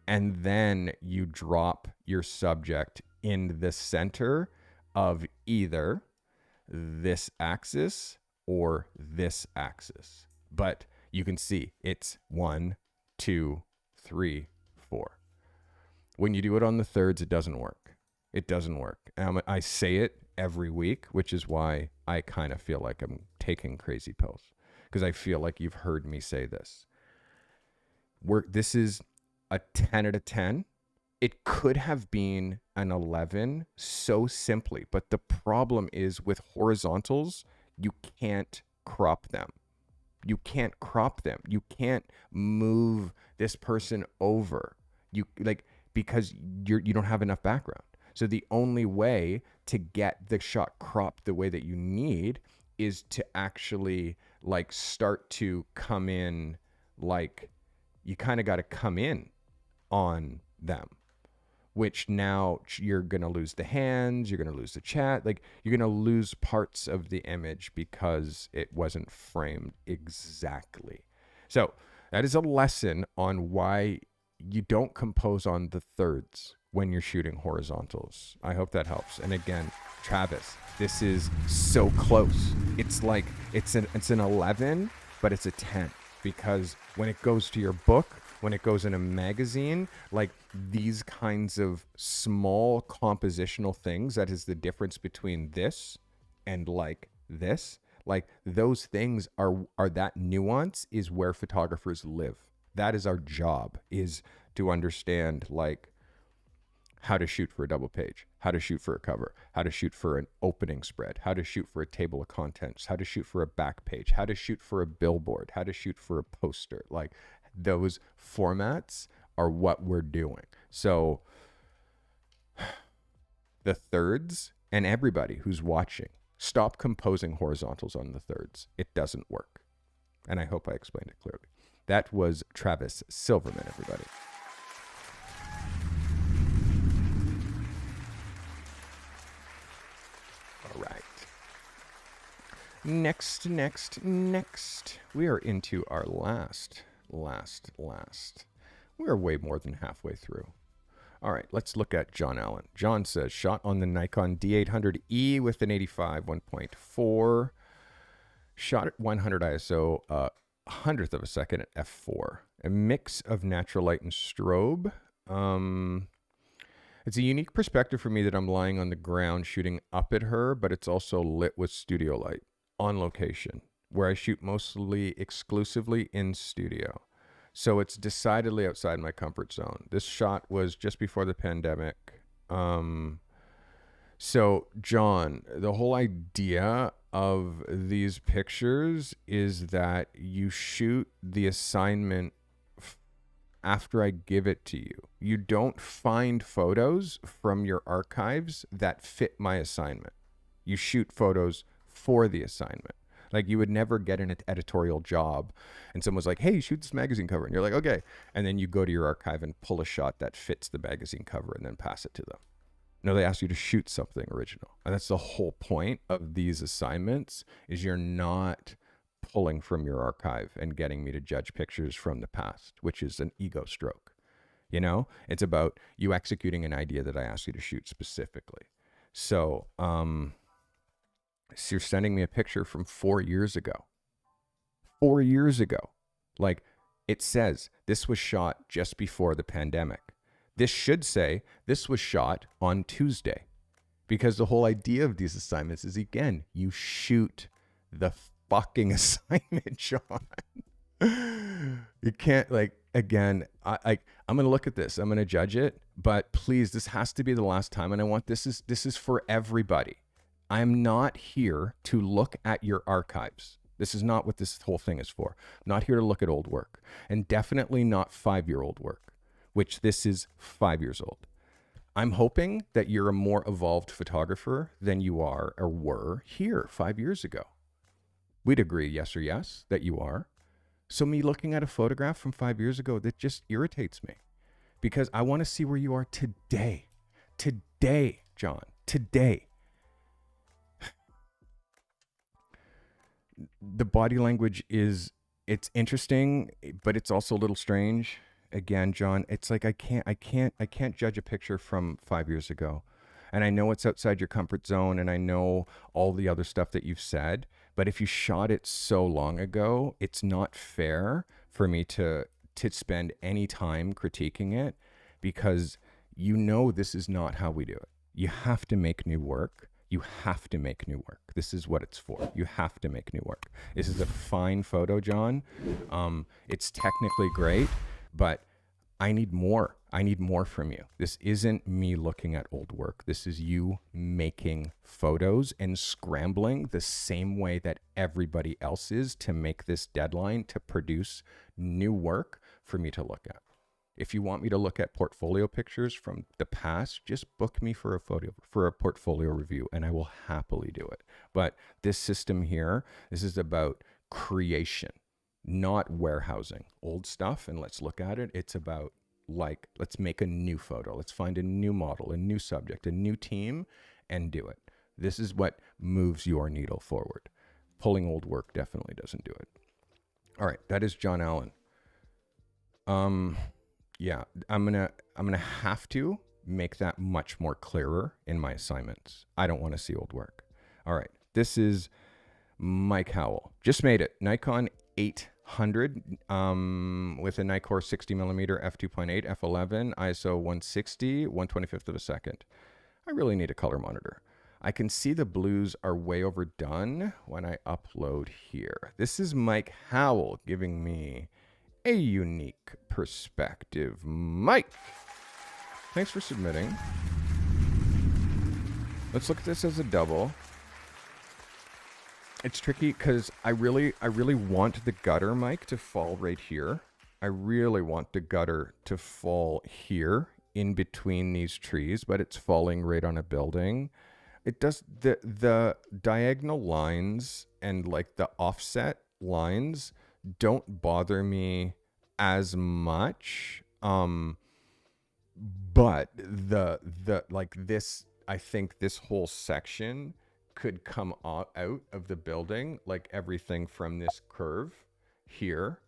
Speaker 1: And then you drop your subject in the center of either this axis or this axis. But you can see it's 1, 2, 3, 4. When you do it on the thirds, it doesn't work. It doesn't work. I say it every week, which is why I kind of feel like I'm taking crazy pills, because I feel like you've heard me say this. This is a 10 out of 10. It could have been an 11 so simply, but the problem is with horizontals, you can't crop them. You can't crop them. You can't move this person over. Because you don't have enough background. So the only way to get the shot cropped the way that you need is to actually start to come in, you kind of got to come in on them, which now you're going to lose the hands, you're going to lose the chat, you're going to lose parts of the image because it wasn't framed exactly. So that is a lesson on why you don't compose on the thirds when you're shooting horizontals. I hope that helps. And again, Travis, this is so close. It's like it's an 11, but it's a 10, because when it goes to your book, when it goes in a magazine, these kinds of small compositional things, that is the difference between this and this, those things are that nuance is where photographers live. That is our job, is to understand how to shoot for a double page, how to shoot for a cover, how to shoot for an opening spread, how to shoot for a table of contents, how to shoot for a back page, how to shoot for a billboard, how to shoot for a poster. Those formats are what we're doing. So the thirds, and everybody who's watching, Stop composing horizontals on the thirds. It doesn't work. And I hope I explained it clearly. That was Travis Silverman, everybody. All right. Next. We are into our last. We are way more than halfway through. All right, let's look at John Allen. John says, shot on the Nikon D800E with an 85 1.4. Shot at 100 ISO, a hundredth of a second at f4. A mix of natural light and strobe. It's a unique perspective for me that I'm lying on the ground shooting up at her, but it's also lit with studio light on location, where I shoot mostly exclusively in studio. So it's decidedly outside my comfort zone. This shot was just before the pandemic. So John, the whole idea of these pictures is that you shoot the assignment after I give it to you. You don't find photos from your archives that fit my assignment. You shoot photos for the assignment. Like, you would never get an editorial job and someone's like, hey, shoot this magazine cover. And you're like, okay. And then you go to your archive and pull a shot that fits the magazine cover and then pass it to them. No, they ask you to shoot something original. And that's the whole point of these assignments, is you're not pulling from your archive and getting me to judge pictures from the past, which is an ego stroke. You know, it's about you executing an idea that I asked you to shoot specifically. So you're sending me a picture from 4 years ago. 4 years ago. Like, it says this was shot just before the pandemic. This should say this was shot on Tuesday, because the whole idea of these assignments is, again, you shoot the fucking assignment, Sean. You can't, like, again, I'm going to look at this. I'm going to judge it, but please, this has to be the last time. And I want this is for everybody. I'm not here to look at your archives. This is not what this whole thing is for. I'm not here to look at old work, and definitely not 5-year-old work, which this is 5 years old. I'm hoping that you're a more evolved photographer than you are or were here 5 years ago. We'd agree, yes or yes, that you are. So me looking at a photograph from 5 years ago, that just irritates me, because I want to see where you are today. Today, John, today. The body language it's interesting, but it's also a little strange. Again, John, it's like I can't judge a picture from 5 years ago. And I know it's outside your comfort zone, and I know all the other stuff that you've said, but if you shot it so long ago, it's not fair for me to spend any time critiquing it, because you know this is not how we do it. You have to make new work. You have to make new work. This is what it's for. You have to make new work. This is a fine photo, John. It's technically great, but I need more. I need more from you. This isn't me looking at old work. This is you making photos and scrambling the same way that everybody else is to make this deadline to produce new work for me to look at. If you want me to look at portfolio pictures from the past, just book me for a portfolio review, and I will happily do it. But this system here, this is about creation, not warehousing old stuff and let's look at it. It's about, like, let's make a new photo. Let's find a new model, a new subject, a new team, and do it. This is what moves your needle forward. Pulling old work definitely doesn't do it. All right, that is John Allen. Yeah, I'm gonna have to make that much more clearer in my assignments. I don't want to see old work. All right, this is Mike Howell. Just made it. Nikon 800 with a Nikkor 60mm f2.8 f11 ISO 160 1/25th of a second. I really need a color monitor. I can see the blues are way overdone when I upload here. This is Mike Howell giving me a unique perspective. Mike, thanks for submitting. Let's look at this as a double. It's tricky because I really want the gutter, Mike, to fall right here. I really want the gutter to fall here in between these trees, but it's falling right on a building. It does. The diagonal lines and like the offset lines don't bother me as much. But the like this, I think this whole section could come out of the building, like everything from this curve here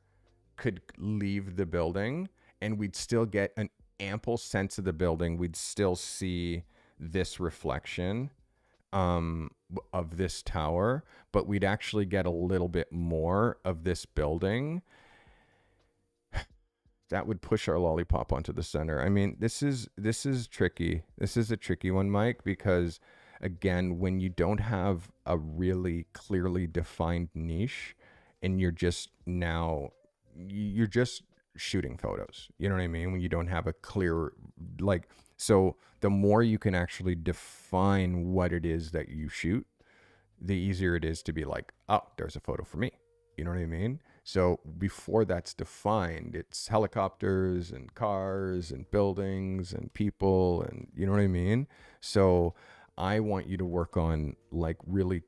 Speaker 1: could leave the building, and we'd still get an ample sense of the building. We'd still see this reflection of this tower, but we'd actually get a little bit more of this building. That would push our lollipop onto the center. I mean, this is tricky. This is a tricky one, Mike, because again, when you don't have a really clearly defined niche and you're just shooting photos. You know what I mean? When you don't have a clear, like, so the more you can actually define what it is that you shoot, the easier it is to be like, oh, there's a photo for me. You know what I mean? So before that's defined, it's helicopters and cars and buildings and people, and you know what I mean? So I want you to work on like really,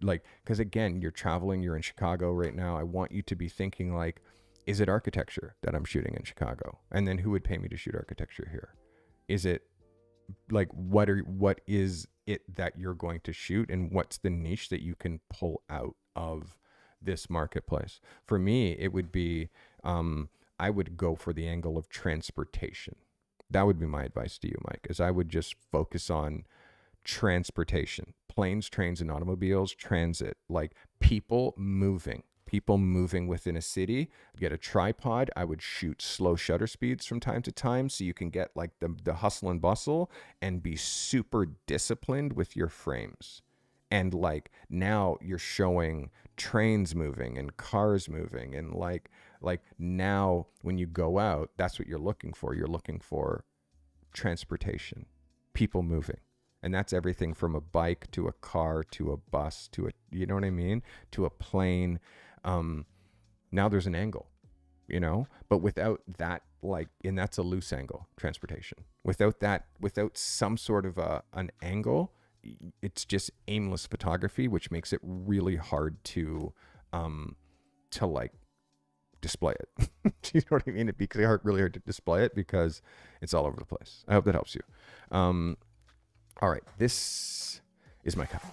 Speaker 1: like, because again, you're traveling, you're in Chicago right now. I want you to be thinking like, is it architecture that I'm shooting in Chicago? And then who would pay me to shoot architecture here? Is it like, what is it that you're going to shoot, and what's the niche that you can pull out of this marketplace? For me, it would be, I would go for the angle of transportation. That would be my advice to you, Mike, is I would just focus on transportation, planes, trains, and automobiles, transit, like people moving within a city. Get a tripod. I would shoot slow shutter speeds from time to time so you can get like the hustle and bustle and be super disciplined with your frames. And like now you're showing trains moving and cars moving, and like now when you go out, that's what you're looking for. You're looking for transportation, people moving. And that's everything from a bike to a car to a bus to a, you know what I mean, to a plane. Now there's an angle, you know, but without that, like, and that's a loose angle, transportation. Without that, without some sort of an angle, it's just aimless photography, which makes it really hard to like display it. Do you know what I mean? It'd be really hard to display it because it's all over the place. I hope that helps you. All right, this is my cup.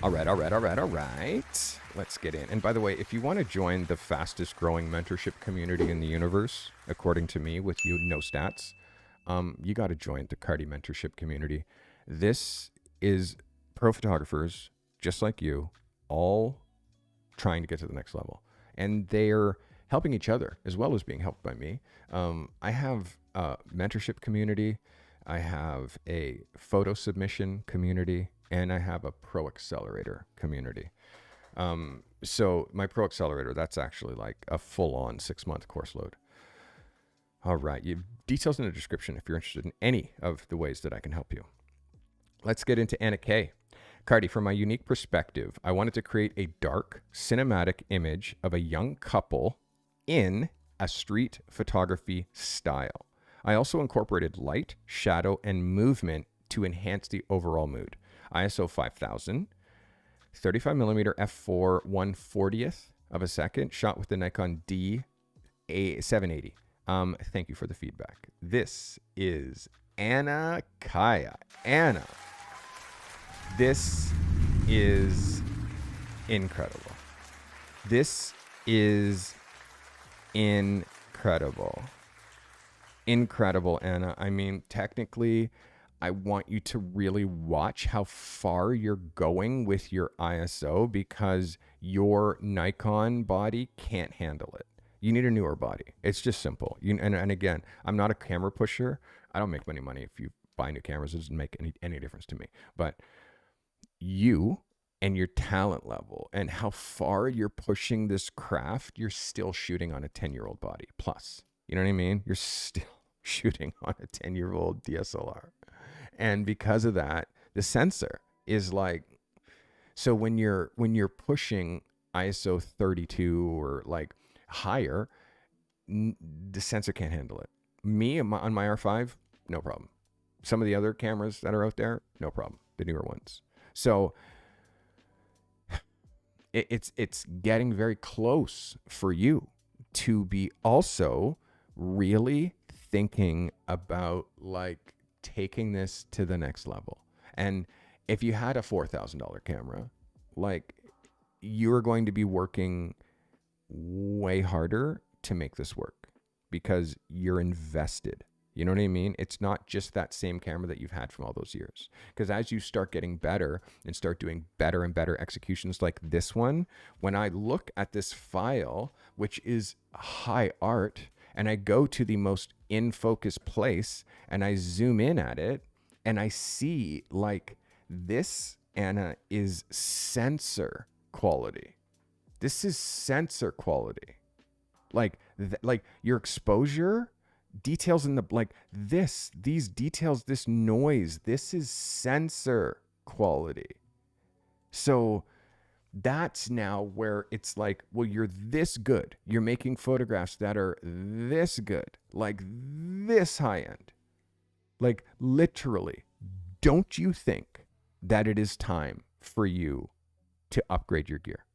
Speaker 1: All right. Let's get in. And by the way, if you want to join the fastest growing mentorship community in the universe, according to me, with no stats, you got to join the Carty mentorship community. This is pro photographers just like you, all trying to get to the next level. And they're helping each other as well as being helped by me. I have a mentorship community. I have a photo submission community, and I have a Pro Accelerator community. So my Pro Accelerator, that's actually like a full-on 6-month course load. All right, you details in the description if you're interested in any of the ways that I can help you. Let's get into Anna K. Carty, from my unique perspective, I wanted to create a dark, cinematic image of a young couple in a street photography style. I also incorporated light, shadow, and movement to enhance the overall mood. ISO 5000, 35mm f4 1/40th of a second, shot with the Nikon D780. Thank you for the feedback. This is Anna Kaya. Anna, this is incredible. This is incredible. Incredible, Anna. I mean, technically, I want you to really watch how far you're going with your ISO, because your Nikon body can't handle it. You need a newer body. It's just simple. And again, I'm not a camera pusher. I don't make any money if you buy new cameras. It doesn't make any difference to me. But you and your talent level and how far you're pushing this craft, you're still shooting on a 10-year-old body plus. You know what I mean? You're still shooting on a 10-year-old DSLR. And because of that, the sensor is like, so when you're pushing ISO 32 or like higher, the sensor can't handle it. Me on my R5, no problem. Some of the other cameras that are out there, no problem. The newer ones. So it's getting very close for you to be also really thinking about like taking this to the next level. And if you had a $4,000 camera, like you're going to be working way harder to make this work because you're invested. You know what I mean? It's not just that same camera that you've had from all those years. Because as you start getting better and start doing better and better executions like this one, when I look at this file, which is high art, and I go to the most in focus place and I zoom in at it and I see like this, Anna, is sensor quality. This is sensor quality. Like your exposure details in the, like these details, this noise, this is sensor quality. So that's now where it's like, well, you're this good. You're making photographs that are this good, like this high end. Like literally, don't you think that it is time for you to upgrade your gear?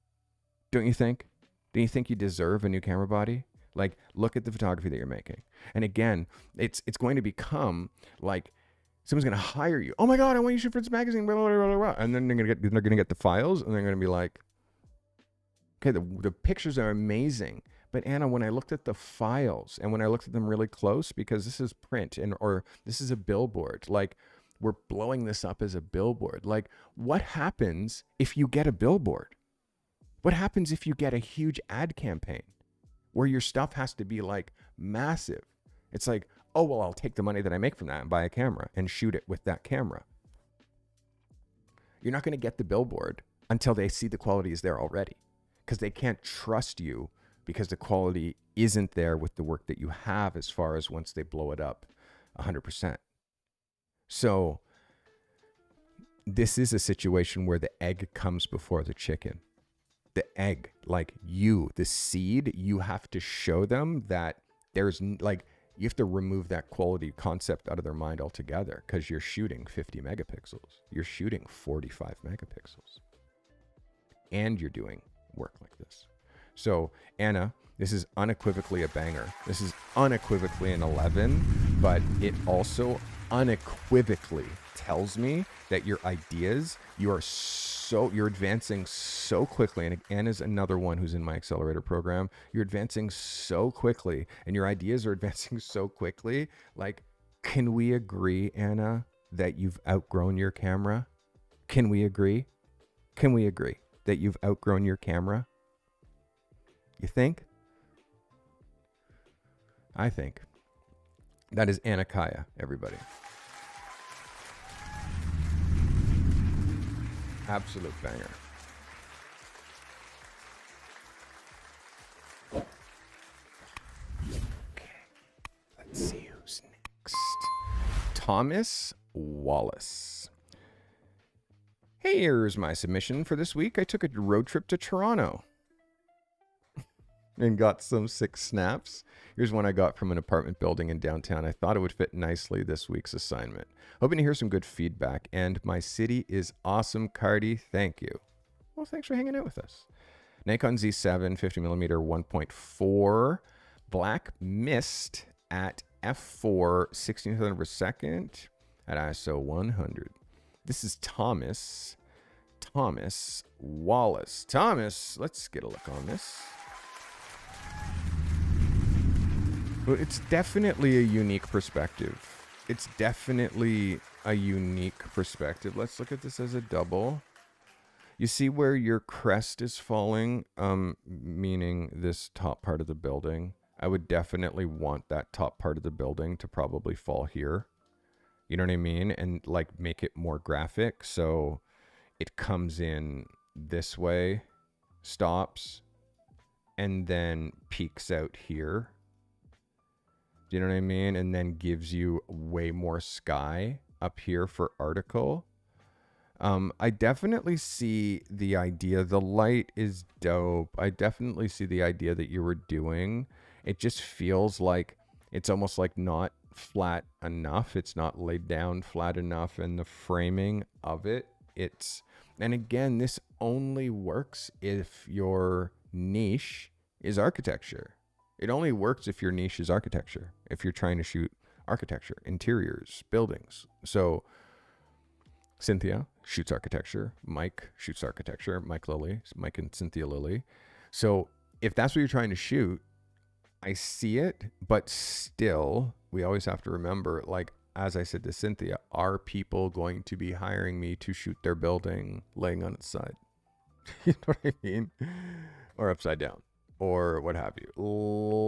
Speaker 1: Don't you think? Don't you think you deserve a new camera body? Like, look at the photography that you're making. And again, it's going to become like someone's going to hire you. Oh my God, I want you to shoot for this magazine. Blah, blah, blah, blah. And then they're going to get the files and they're going to be like, okay, the pictures are amazing. But Anna, when I looked at the files and when I looked at them really close, because this is print or this is a billboard, like we're blowing this up as a billboard. Like what happens if you get a billboard? What happens if you get a huge ad campaign where your stuff has to be like massive? It's like, oh, well, I'll take the money that I make from that and buy a camera and shoot it with that camera. You're not going to get the billboard until they see the quality is there already, because they can't trust you because the quality isn't there with the work that you have as far as once they blow it up 100%. So this is a situation where the egg comes before the chicken. The egg, like you, the seed, you have to show them that there's like, you have to remove that quality concept out of their mind altogether, because you're shooting 50 megapixels. You're shooting 45 megapixels. And you're doing work like this. So Anna, this is unequivocally a banger. This is unequivocally an 11, but it also unequivocally tells me that your ideas, you're advancing so quickly. And Anna's another one who's in my accelerator program. You're advancing so quickly and your ideas are advancing so quickly. Like, can we agree, Anna, that you've outgrown your camera? Can we agree? Can we agree that you've outgrown your camera? You think? I think. That is Anna Kaya, everybody. Absolute banger. Okay, let's see who's next. Thomas Wallace. Hey, here's my submission for this week. I took a road trip to Toronto and got some sick snaps. Here's one I got from an apartment building in downtown. I thought it would fit nicely this week's assignment. Hoping to hear some good feedback. And my city is awesome, Carty. Thank you. Well, thanks for hanging out with us. Nikon Z7 50mm 1.4 black mist at f4 16th of a second at ISO 100. This is Thomas Wallace. Thomas, let's get a look on this. Well, it's definitely a unique perspective. It's definitely a unique perspective. Let's look at this as a double. You see where your crest is falling, meaning this top part of the building. I would definitely want that top part of the building to probably fall here. You know what I mean? And like make it more graphic. So it comes in this way, stops, and then peaks out here. Do you know what I mean? And then gives you way more sky up here for article. I definitely see the idea. The light is dope. I definitely see the idea that you were doing. It just feels like it's almost like not flat enough. It's not laid down flat enough, and the framing of it, and again, this only works if your niche is architecture. It only works if your niche is architecture, if you're trying to shoot architecture, interiors, buildings. So Cynthia shoots architecture. Mike shoots architecture. Mike and Cynthia Lilly. So if that's what you're trying to shoot, I see it, but still, we always have to remember, like, as I said to Cynthia, are people going to be hiring me to shoot their building laying on its side? You know what I mean? Or upside down, or what have you?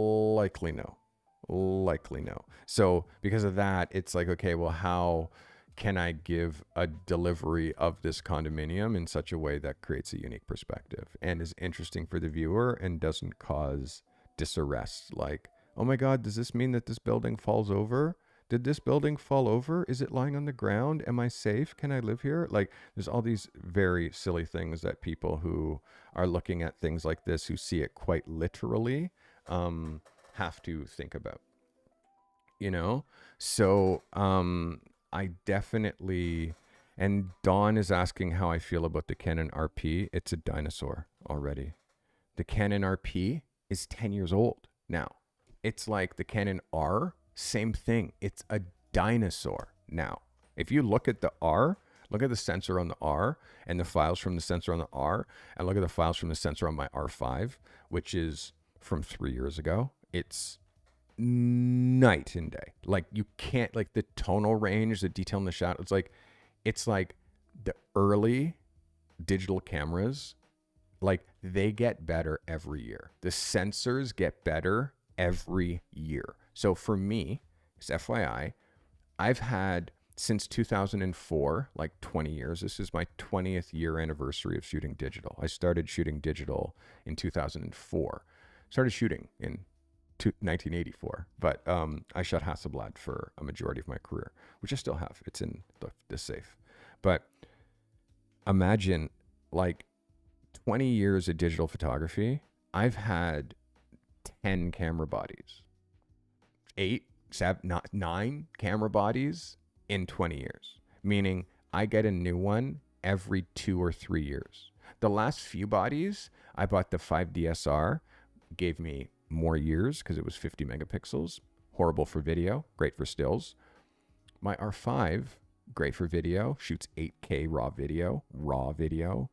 Speaker 1: Likely no. So because of that, it's like, okay, well, how can I give a delivery of this condominium in such a way that creates a unique perspective and is interesting for the viewer and doesn't cause disarrest? Like, oh my God, does this mean that this building falls over? Did this building fall over? Is it lying on the ground? Am I safe? Can I live here? Like, there's all these very silly things that people who are looking at things like this, who see it quite literally, have to think about, you know? So, I definitely, and Dawn is asking how I feel about the Canon RP. It's a dinosaur already. The Canon RP is 10 years old now. It's like the Canon R, same thing. It's a dinosaur now. If you look at the R, look at the sensor on the R and the files from the sensor on the R, and look at the files from the sensor on my R5, which is from 3 years ago. It's night and day. Like, you can't, like, the tonal range, the detail in the shot, it's like the early digital cameras, like, they get better every year. The sensors get better every year. So for me, it's FYI, I've had since 2004, like 20 years. This is my 20th year anniversary of shooting digital. I started shooting digital in 2004. Started shooting in 1984, but I shot Hasselblad for a majority of my career, which I still have. It's in the safe. But imagine, like, 20 years of digital photography. I've had 10 camera bodies, 8, 7, 9 camera bodies in 20 years, meaning I get a new one every 2 or 3 years. The last few bodies, I bought the 5DSR, gave me more years because it was 50 megapixels, horrible for video, great for stills. My R5, great for video, shoots 8K raw video,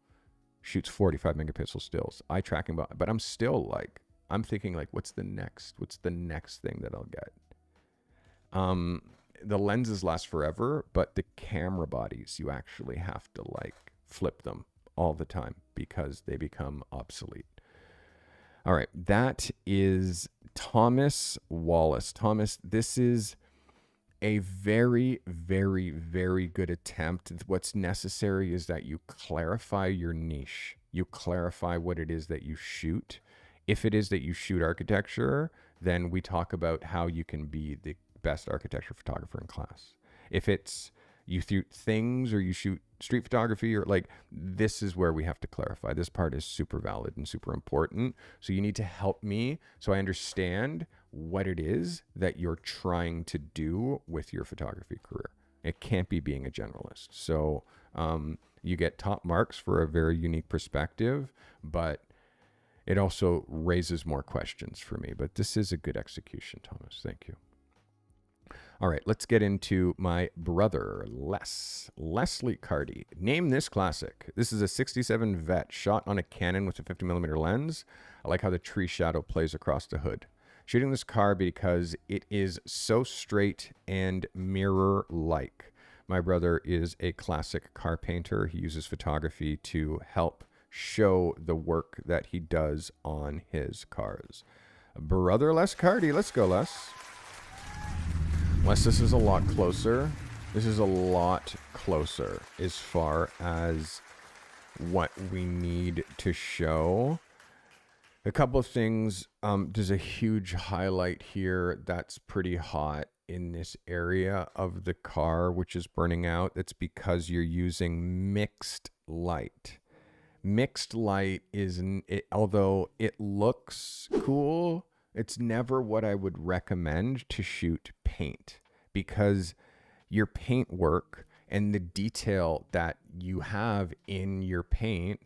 Speaker 1: shoots 45 megapixel stills, eye tracking, but I'm still like, I'm thinking, like, what's the next thing that I'll get? The lenses last forever, but the camera bodies, you actually have to, like, flip them all the time because they become obsolete. All right, that is Thomas Wallace. Thomas, this is a very, very, very good attempt. What's necessary is that you clarify your niche. You clarify what it is that you shoot. If it is that you shoot architecture, then we talk about how you can be the best architecture photographer in class. If it's you shoot things or you shoot street photography, or, like, this is where we have to clarify. This part is super valid and super important. So you need to help me so I understand what it is that you're trying to do with your photography career. It can't be being a generalist. So you get top marks for a very unique perspective, but it also raises more questions for me. But this is a good execution, Thomas. Thank you. All right, let's get into my brother, Leslie Carty. Name this classic. This is a 67 Vet shot on a Canon with a 50mm lens. I like how the tree shadow plays across the hood. Shooting this car because it is so straight and mirror-like. My brother is a classic car painter. He uses photography to help show the work that he does on his cars. Brother Les Carty. Let's go, Les. Les, this is a lot closer. This is a lot closer as far as what we need to show. A couple of things. There's a huge highlight here that's pretty hot in this area of the car, which is burning out. It's because you're using mixed light. Mixed light although it looks cool, it's never what I would recommend to shoot paint. because your paint work and the detail that you have in your paint,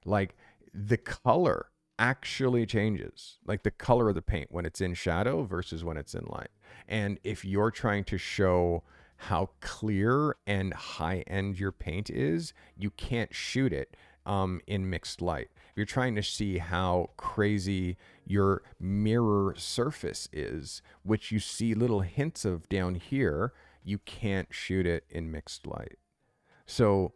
Speaker 1: like the color actually changes, like the color of the paint when it's in shadow versus when it's in light. And if you're trying to show how clear and high end your paint is, you can't shoot it in mixed light. If you're trying to see how crazy your mirror surface is, which you see little hints of down here, you can't shoot it in mixed light. So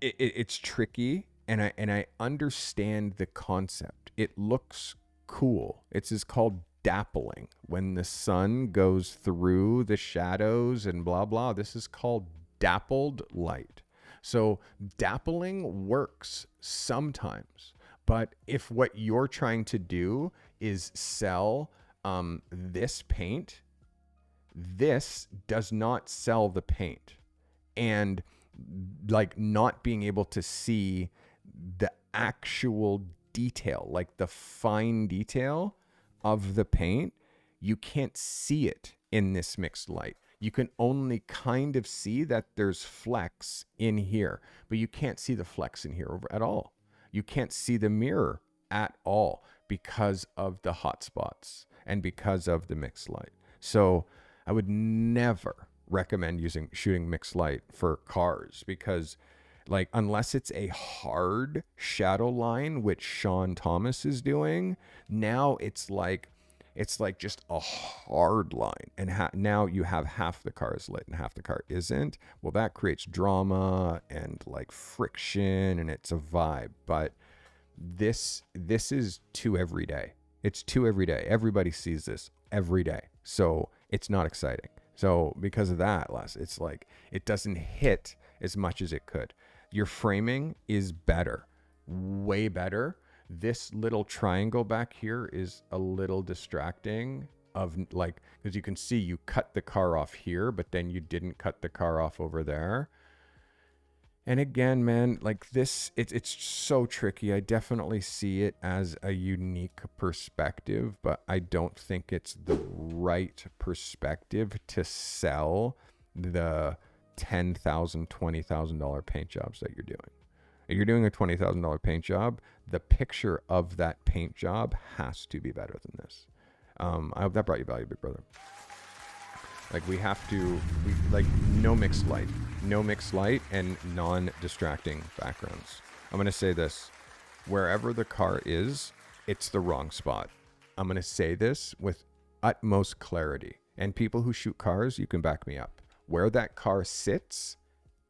Speaker 1: it's tricky, and I understand the concept. It looks cool. It's called dappling. When the sun goes through the shadows and blah blah, this is called dappled light. So dappling works sometimes, but if what you're trying to do is sell this paint, this does not sell the paint. And like not being able to see the actual detail, like the fine detail of the paint, you can't see it in this mixed light. You can only kind of see that there's flecks in here, but you can't see the flecks in here at all. You can't see the mirror at all because of the hot spots and because of the mixed light. So I would never recommend shooting mixed light for cars, because like unless it's a hard shadow line, which Sean Thomas is doing, now it's like just a hard line, and now you have half the car is lit and half the car isn't. Well, that creates drama and like friction, and it's a vibe. But this is too every day. It's too every day. Everybody sees this every day, so it's not exciting. So because of that, it's like it doesn't hit as much as it could. Your framing is better, way better. This little triangle back here is a little distracting, of like, because you can see you cut the car off here, but then you didn't cut the car off over there. And again, man, like this, it's so tricky. I definitely see it as a unique perspective, but I don't think it's the right perspective to sell the $10,000, $20,000 paint jobs that you're doing. If you're doing a $20,000 paint job, the picture of that paint job has to be better than this. I hope that brought you value, big brother. Like we like no mixed light and non-distracting backgrounds. I'm going to say this, wherever the car is, it's the wrong spot. I'm going to say this with utmost clarity, and people who shoot cars, you can back me up. Where that car sits,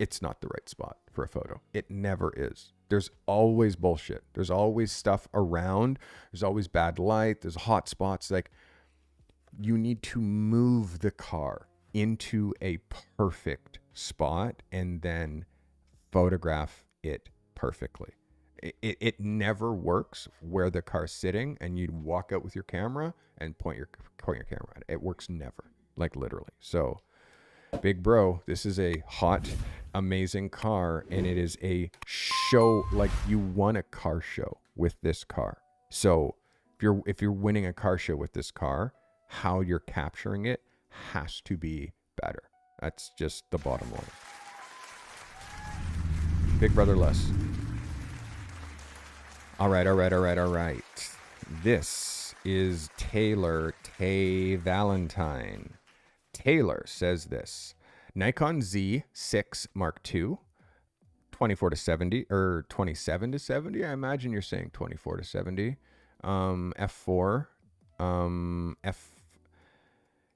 Speaker 1: it's not the right spot for a photo. It never is. There's always bullshit. There's always stuff around. There's always bad light. There's hot spots. Like, you need to move the car into a perfect spot and then photograph it perfectly. It never works where the car's sitting and you walk out with your camera and point your camera at it. It works never, like literally. So big bro, this is a hot, amazing car, and it is a show. Like, you won a car show with this car. So if you're winning a car show with this car, how you're capturing it has to be better. That's just the bottom line. Big brother less. All right. This is Taylor Tay Valentine. Taylor says this: Nikon Z6 Mark II, 24 to 70 or 27 to 70. I imagine you're saying 24 to 70. F4,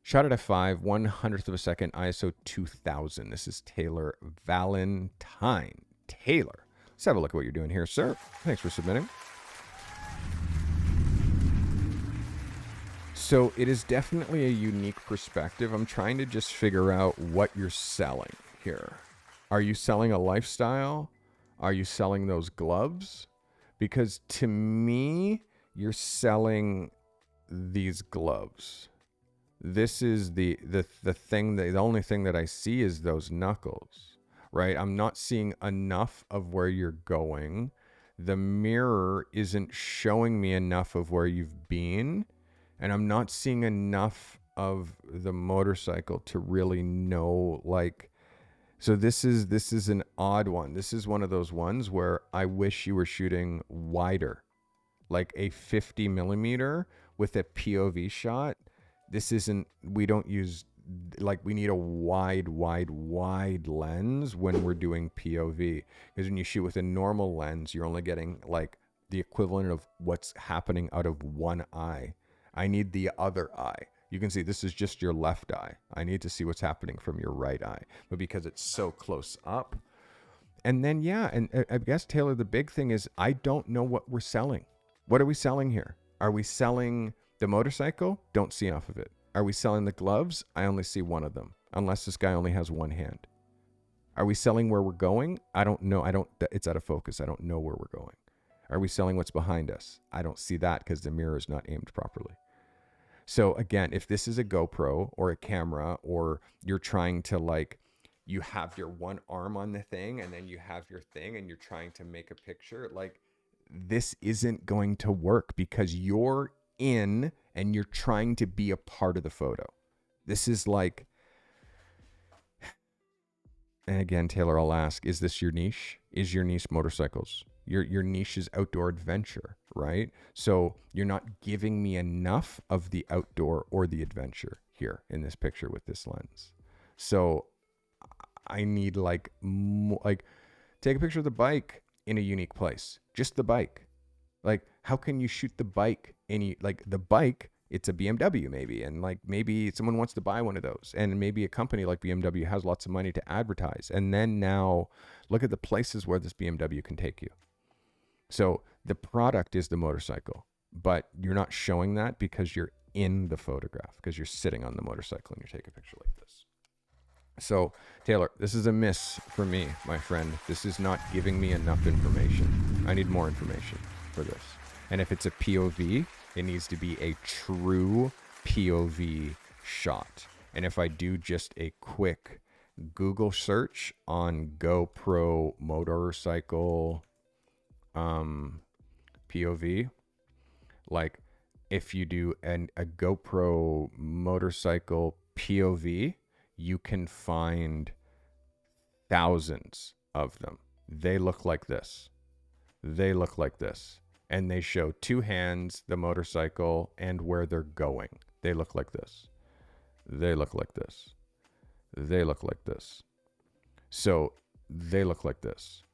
Speaker 1: shot at f5, 1/100th of a second, ISO 2000. This is Taylor Valentine. Taylor, let's have a look at what you're doing here, sir. Thanks for submitting. So it is definitely a unique perspective. I'm trying to just figure out what you're selling here. Are you selling a lifestyle? Are you selling those gloves? Because to me, you're selling these gloves. This is the thing, the only thing that I see is those knuckles, right? I'm not seeing enough of where you're going. The mirror isn't showing me enough of where you've been. And I'm not seeing enough of the motorcycle to really know, like, so this is an odd one. This is one of those ones where I wish you were shooting wider, like a 50 millimeter with a POV shot. This isn't, we don't use, like, we need a wide lens when we're doing POV, because when you shoot with a normal lens, you're only getting like the equivalent of what's happening out of one eye. I need the other eye. You can see this is just your left eye. I need to see what's happening from your right eye, but because it's so close up. And then, yeah, and I guess, Taylor, the big thing is I don't know what we're selling. What are we selling here? Are we selling the motorcycle? Don't see off of it. Are we selling the gloves? I only see one of them, unless this guy only has one hand. Are we selling where we're going? I don't know. It's out of focus. I don't know where we're going. Are we selling what's behind us? I don't see that because the mirror is not aimed properly. So again, if this is a GoPro or a camera, or you're trying to, like, you have your one arm on the thing and then you have your thing and you're trying to make a picture, like, this isn't going to work because you're in and you're trying to be a part of the photo. This is like, and again, Taylor, I'll ask, is this your niche? Is your niche motorcycles? Your niche is outdoor adventure, right? So you're not giving me enough of the outdoor or the adventure here in this picture with this lens. So I need like take a picture of the bike in a unique place, just the bike. Like, how can you shoot the bike the bike, it's a BMW maybe, and like maybe someone wants to buy one of those, and maybe a company like BMW has lots of money to advertise. And then now look at the places where this BMW can take you. So the product is the motorcycle, but you're not showing that because you're in the photograph, because you're sitting on the motorcycle and you take a picture like this. So Taylor, this is a miss for me, my friend. This is not giving me enough information. I need more information for this. And if it's a POV, it needs to be a true POV shot. And if I do just a quick Google search on GoPro motorcycle POV, like if you do a GoPro motorcycle POV, you can find thousands of them. They look like this. They look like this. And they show two hands, the motorcycle, and where they're going. They look like this. They look like this. They look like this. So they look like this.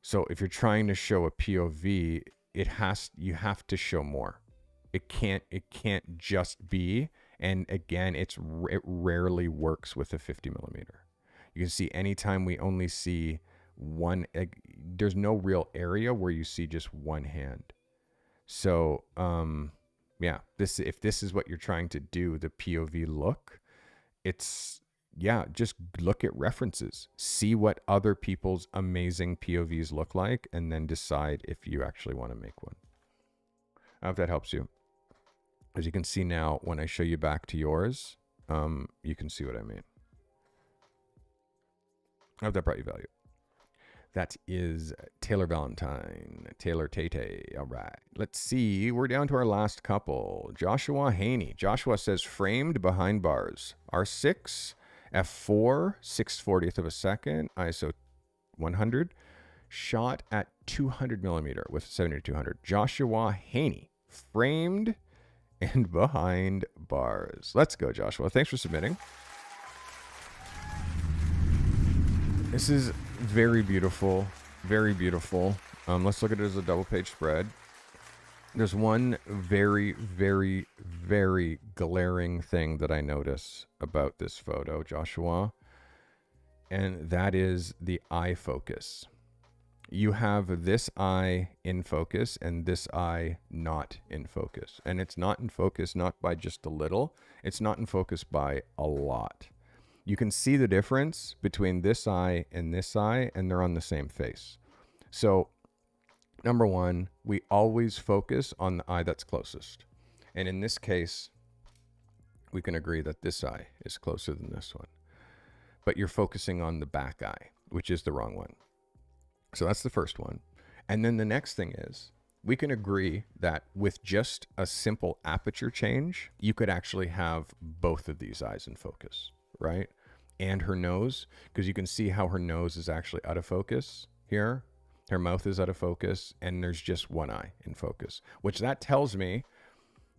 Speaker 1: So if you're trying to show a POV, you have to show more. It can't just be, and again, it rarely works with a 50 millimeter. You can see anytime we only see one, there's no real area where you see just one hand. So, yeah, if this is what you're trying to do, the POV look, just look at references, see what other people's amazing POVs look like, and then decide if you actually want to make one. I hope that helps you. As you can see now, when I show you back to yours, you can see what I mean. I hope that brought you value. That is Taylor Valentine, Taylor Tate. All right, let's see. We're down to our last couple. Joshua Haney. Joshua says, framed behind bars. R6, f4, 6/40th of a second, ISO 100, shot at 200 millimeter with 70-200. Joshua Haney, framed and behind bars. Let's go, Joshua. Thanks for submitting. This is very beautiful, very beautiful. Let's look at it as a double page spread. There's one very, very, very glaring thing that I notice about this photo, Joshua, and that is the eye focus. You have this eye in focus and this eye not in focus. And it's not in focus not by just a little, it's not in focus by a lot. You can see the difference between this eye, and they're on the same face. So, number one, we always focus on the eye that's closest. And in this case, we can agree that this eye is closer than this one. But you're focusing on the back eye, which is the wrong one. So that's the first one. And then the next thing is, we can agree that with just a simple aperture change, you could actually have both of these eyes in focus, right? And her nose, because you can see how her nose is actually out of focus here. Her mouth is out of focus, and there's just one eye in focus, which that tells me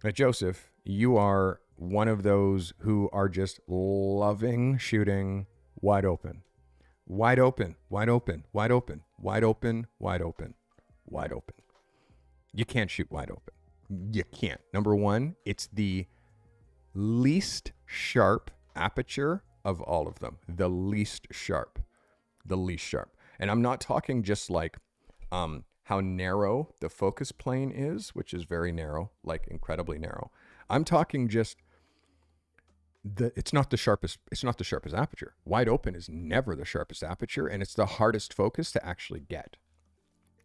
Speaker 1: that, Joseph, you are one of those who are just loving shooting wide open. Wide open, wide open, wide open, wide open, wide open, wide open. You can't shoot wide open. You can't. Number one, it's the least sharp aperture of all of them. The least sharp. The least sharp. And I'm not talking just like how narrow the focus plane is, which is very narrow, like incredibly narrow. I'm talking just it's not the sharpest aperture. Wide open is never the sharpest aperture, and it's the hardest focus to actually get.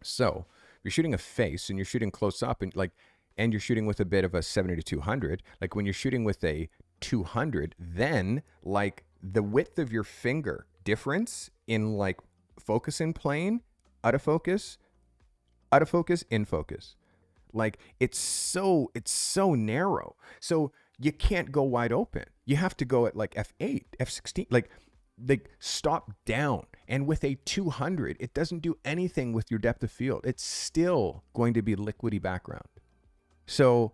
Speaker 1: So if you're shooting a face and you're shooting close up and you're shooting with a bit of a 70 to 200, like when you're shooting with a 200, then like the width of your finger difference in like focus in plane, out of focus, in focus. Like it's so narrow. So you can't go wide open. You have to go at like F8, F16, like stop down. And with a 200, it doesn't do anything with your depth of field. It's still going to be liquidy background. So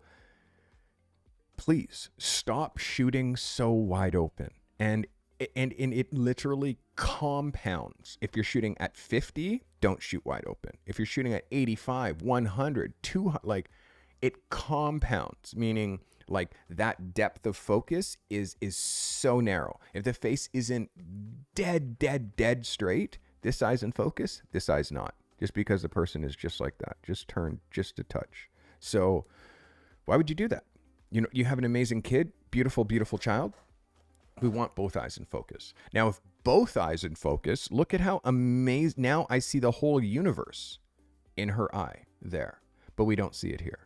Speaker 1: please stop shooting so wide open. And it literally compounds. If you're shooting at 50, don't shoot wide open. If you're shooting at 85, 100, 200, like it compounds, meaning like that depth of focus is so narrow. If the face isn't dead straight, this eye's in focus, this eye's not. Just because the person is just like that, just turned just a touch. So why would you do that? You know, you have an amazing kid, beautiful child. We want both eyes in focus. Now, if both eyes in focus, look at how amazing. Now I see the whole universe in her eye there, but we don't see it here.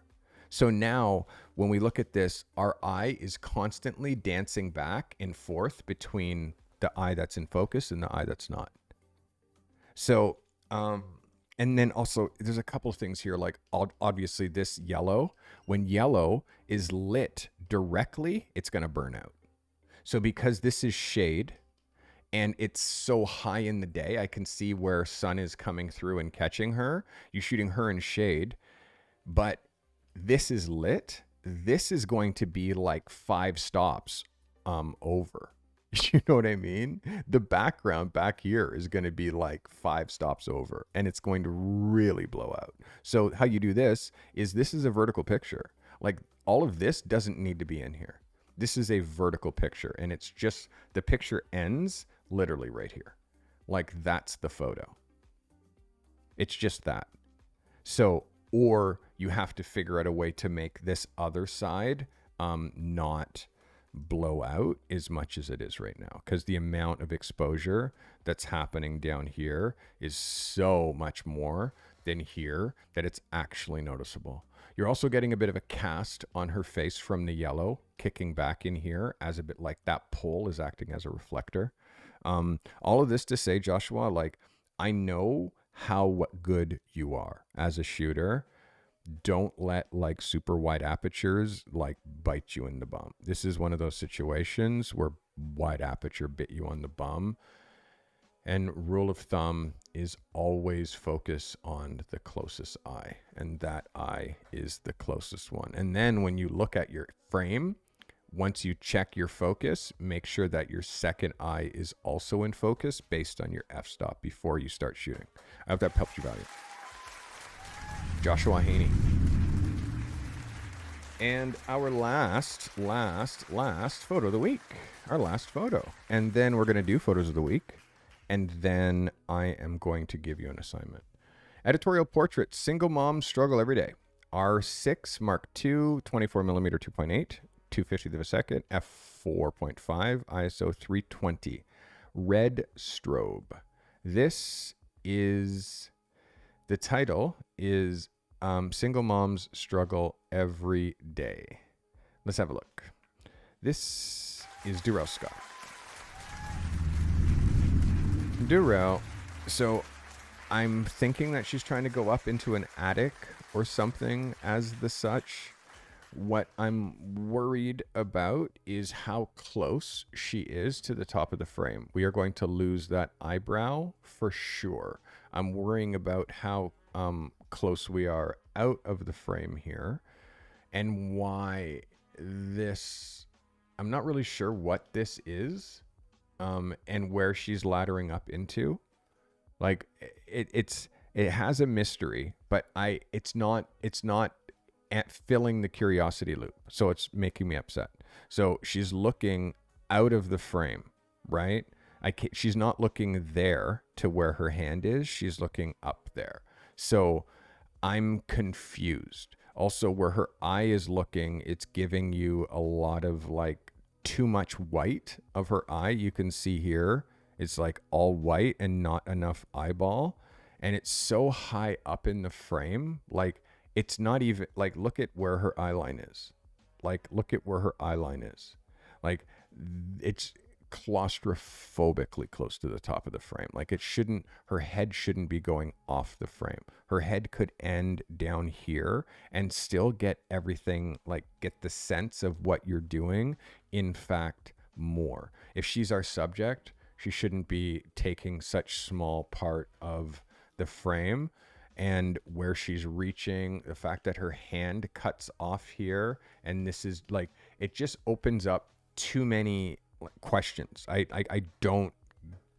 Speaker 1: So now when we look at this, our eye is constantly dancing back and forth between the eye that's in focus and the eye that's not. So, and then also there's a couple of things here, like obviously this yellow, when yellow is lit directly, it's going to burn out. So because this is shade and it's so high in the day, I can see where sun is coming through and catching her. You're shooting her in shade, but this is lit. This is going to be like 5 stops over. You know what I mean? The background back here is going to be like 5 stops over, and it's going to really blow out. So how you do this is a vertical picture. Like all of this doesn't need to be in here. This is a vertical picture, and it's just the picture ends literally right here. Like that's the photo. It's just that. So, or you have to figure out a way to make this other side not blow out as much as it is right now, because the amount of exposure that's happening down here is so much more than here that it's actually noticeable. You're also getting a bit of a cast on her face from the yellow kicking back in here, as a bit like that pole is acting as a reflector. All of this to say, Joshua, like I know how good you are as a shooter. Don't let like super wide apertures like bite you in the bum. This is one of those situations where wide aperture bit you on the bum. And rule of thumb is always focus on the closest eye. And that eye is the closest one. And then when you look at your frame, once you check your focus, make sure that your second eye is also in focus based on your f-stop before you start shooting. I hope that helped you value. Joshua Haney. And our last photo of the week. Our last photo. And then we're going to do photos of the week. And then I am going to give you an assignment. Editorial portrait. Single moms struggle every day. R6 Mark II, 24mm 2.8, 250th of a second, f4.5, ISO 320. Red strobe. This is... The title is Single Moms Struggle Every Day. Let's have a look. This is Durrell Scott. Durrell, so I'm thinking that she's trying to go up into an attic or something as the such. What I'm worried about is how close she is to the top of the frame. We are going to lose that eyebrow for sure. I'm worrying about how close we are out of the frame here, and why this, I'm not really sure what this is, and where she's laddering up into. Like it has a mystery, but it's not filling the curiosity loop. So it's making me upset. So she's looking out of the frame, right? She's not looking there to where her hand is. She's looking up there. So I'm confused. Also, where her eye is looking, it's giving you a lot of like too much white of her eye. You can see here, it's like all white and not enough eyeball. And it's so high up in the frame. Like, it's not even like, look at where her eye line is. Like, look at where her eye line is. Like, it's claustrophobically close to the top of the frame. Like, her head shouldn't be going off the frame. Her head could end down here and still get everything, like get the sense of what you're doing. In fact, more. If she's our subject, she shouldn't be taking such small part of the frame. And where she's reaching, the fact that her hand cuts off here, and this is like, it just opens up too many questions. I don't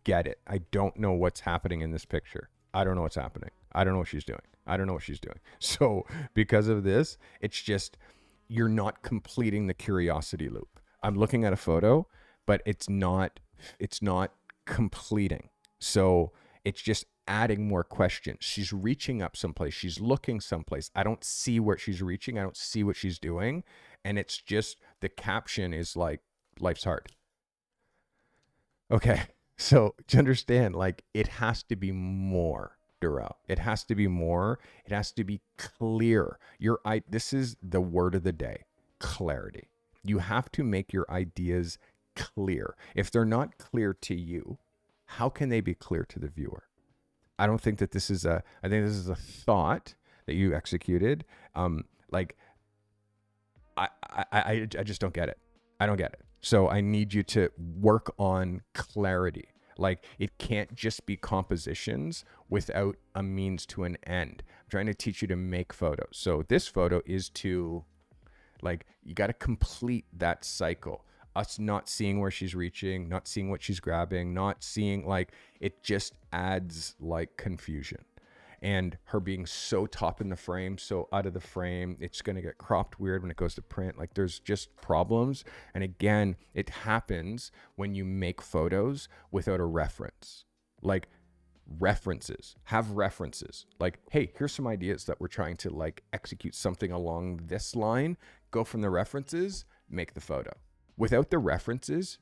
Speaker 1: get it. I don't know what's happening in this picture. I don't know what's happening. I don't know what she's doing. I don't know what she's doing. So because of this, it's just, you're not completing the curiosity loop. I'm looking at a photo, but it's not completing. So it's just adding more questions. She's reaching up someplace. She's looking someplace. I don't see where she's reaching. I don't see what she's doing. And it's just, the caption is like, life's hard. Okay. So to understand, like, it has to be more, Durrell. It has to be more. It has to be clear. This is the word of the day, clarity. You have to make your ideas clear. If they're not clear to you, how can they be clear to the viewer? I don't think that this is I think this is a thought that you executed. Like, I just don't get it. I don't get it. So I need you to work on clarity. Like, it can't just be compositions without a means to an end. I'm trying to teach you to make photos. So this photo is to, like, you got to complete that cycle. Us not seeing where she's reaching, not seeing what she's grabbing, not seeing, like, it just adds like confusion. And her being so top in the frame, so out of the frame, it's going to get cropped weird when it goes to print. Like, there's just problems. And again, it happens when you make photos without a reference. Like, have references. Like, hey, here's some ideas that we're trying to like execute something along this line. Go from the references, make the photo. Without the references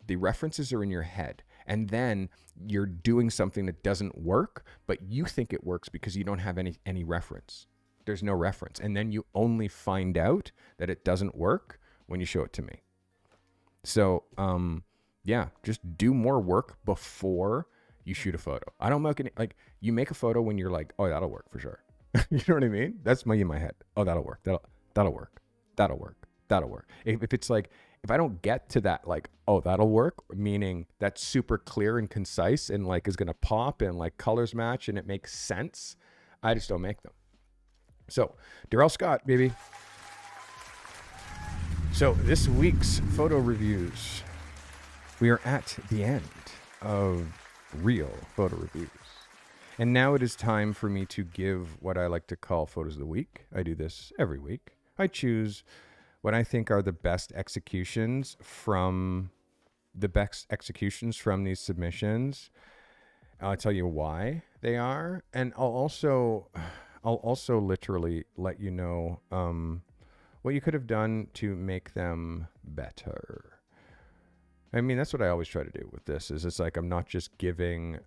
Speaker 1: are in your head. And then you're doing something that doesn't work, but you think it works because you don't have any reference. There's no reference. And then you only find out that it doesn't work when you show it to me. So, yeah, just do more work before you shoot a photo. I don't make any, like, you make a photo when you're like, oh, that'll work for sure. You know what I mean? That's in my head. Oh, that'll work. That'll work. That'll work. That'll work. If it's like, if I don't get to that, like, oh, that'll work, meaning that's super clear and concise and like is going to pop and like colors match and it makes sense, I just don't make them. So Durrell Scott, baby. So this week's photo reviews, we are at the end of real photo reviews. And now it is time for me to give what I like to call photos of the week. I do this every week. I choose what I think are the best executions from these submissions. I'll tell you why they are, and I'll also literally let you know what you could have done to make them better. I mean, that's what I always try to do with this. Is it's like, I'm not just giving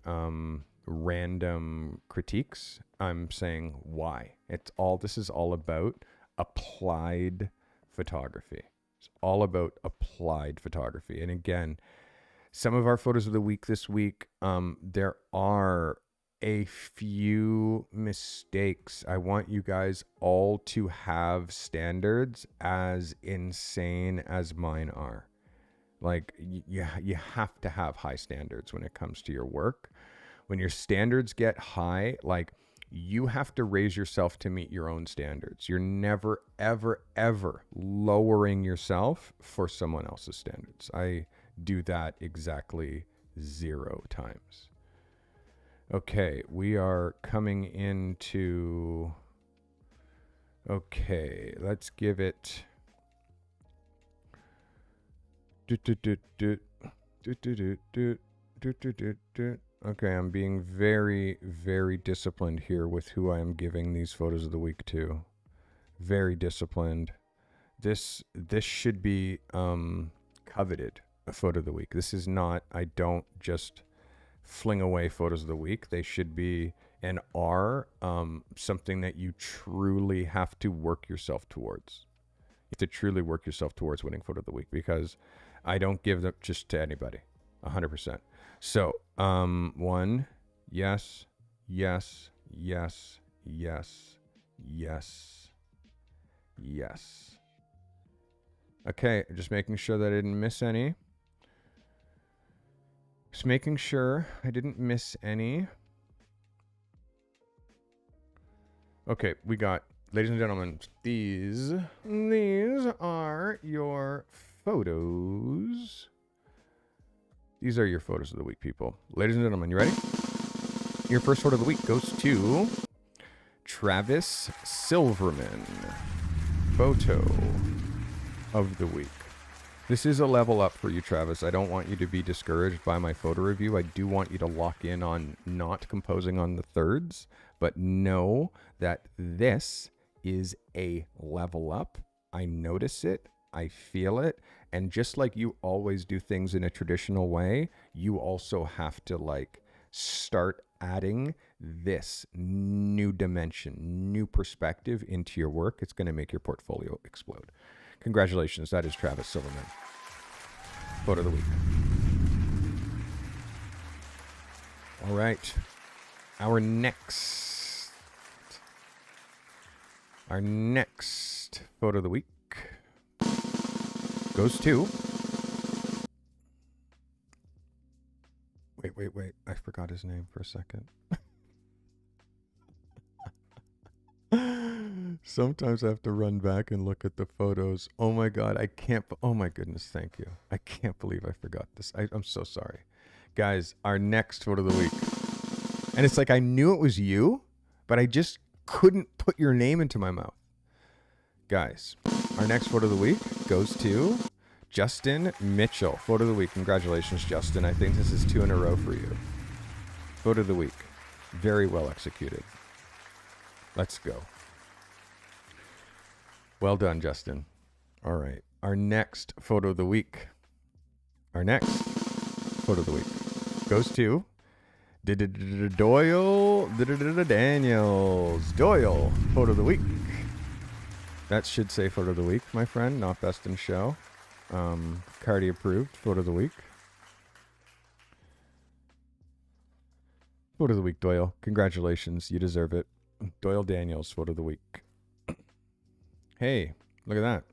Speaker 1: random critiques. I'm saying why. This is all about applied photography. It's all about applied photography. And again, some of our photos of the week this week, there are a few mistakes. I want you guys all to have standards as insane as mine are. Like, you have to have high standards when it comes to your work. When your standards get high, like, you have to raise yourself to meet your own standards. You're never, ever, ever lowering yourself for someone else's standards. I do that exactly 0 times. Okay, we are coming into... Okay, let's give it... Okay, I'm being very, very disciplined here with who I am giving these photos of the week to. Very disciplined. This should be coveted, a photo of the week. This is not, I don't just fling away photos of the week. They should be and are something that you truly have to work yourself towards. You have to truly work yourself towards winning photo of the week, because I don't give them just to anybody, 100%. So, 1, yes, yes, yes, yes, yes, yes. Okay, just making sure that I didn't miss any. Just making sure I didn't miss any. Okay, we got, ladies and gentlemen, these are your photos. These are your photos of the week, people. Ladies and gentlemen, you ready? Your first photo of the week goes to Travis Silverman. Photo of the week. This is a level up for you, Travis. I don't want you to be discouraged by my photo review. I do want you to lock in on not composing on the thirds, but know that this is a level up. I notice it. I feel it. And just like you always do things in a traditional way, you also have to like start adding this new dimension, new perspective into your work. It's going to make your portfolio explode. Congratulations. That is Travis Silverman. Photo of the week. All right. Our next photo of the week goes to... Wait. I forgot his name for a second. Sometimes I have to run back and look at the photos. Oh my God, I can't... Oh my goodness, thank you. I can't believe I forgot this. I'm so sorry. Guys, our next photo of the week. And it's like I knew it was you, but I just couldn't put your name into my mouth. Guys, our next photo of the week goes to Justin Mitchell. Photo of the week. Congratulations, Justin. I think this is 2 in a row for you. Photo of the week. Very well executed. Let's go. Well done, Justin. All right. Our next photo of the week. Our next photo of the week goes to Doyle Daniels. Doyle, photo of the week. That should say photo of the week, my friend, not best in show. Carty approved, photo of the week. Photo of the week, Doyle. Congratulations. You deserve it. Doyle Daniels, photo of the week. Hey, look at that.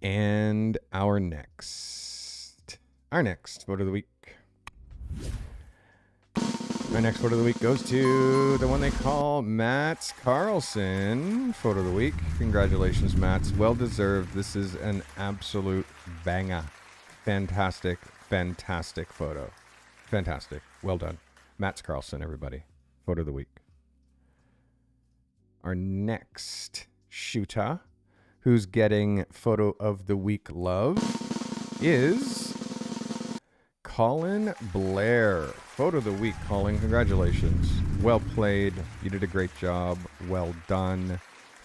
Speaker 1: And our next photo of the week. My next photo of the week goes to the one they call Mats Carlson. Photo of the week. Congratulations, Mats. Well deserved. This is an absolute banger. Fantastic photo. Fantastic. Well done. Mats Carlson, everybody. Photo of the week. Our next shooter who's getting photo of the week love is Colin Blair. Photo of the week, Colin. Congratulations. Well played. You did a great job. Well done.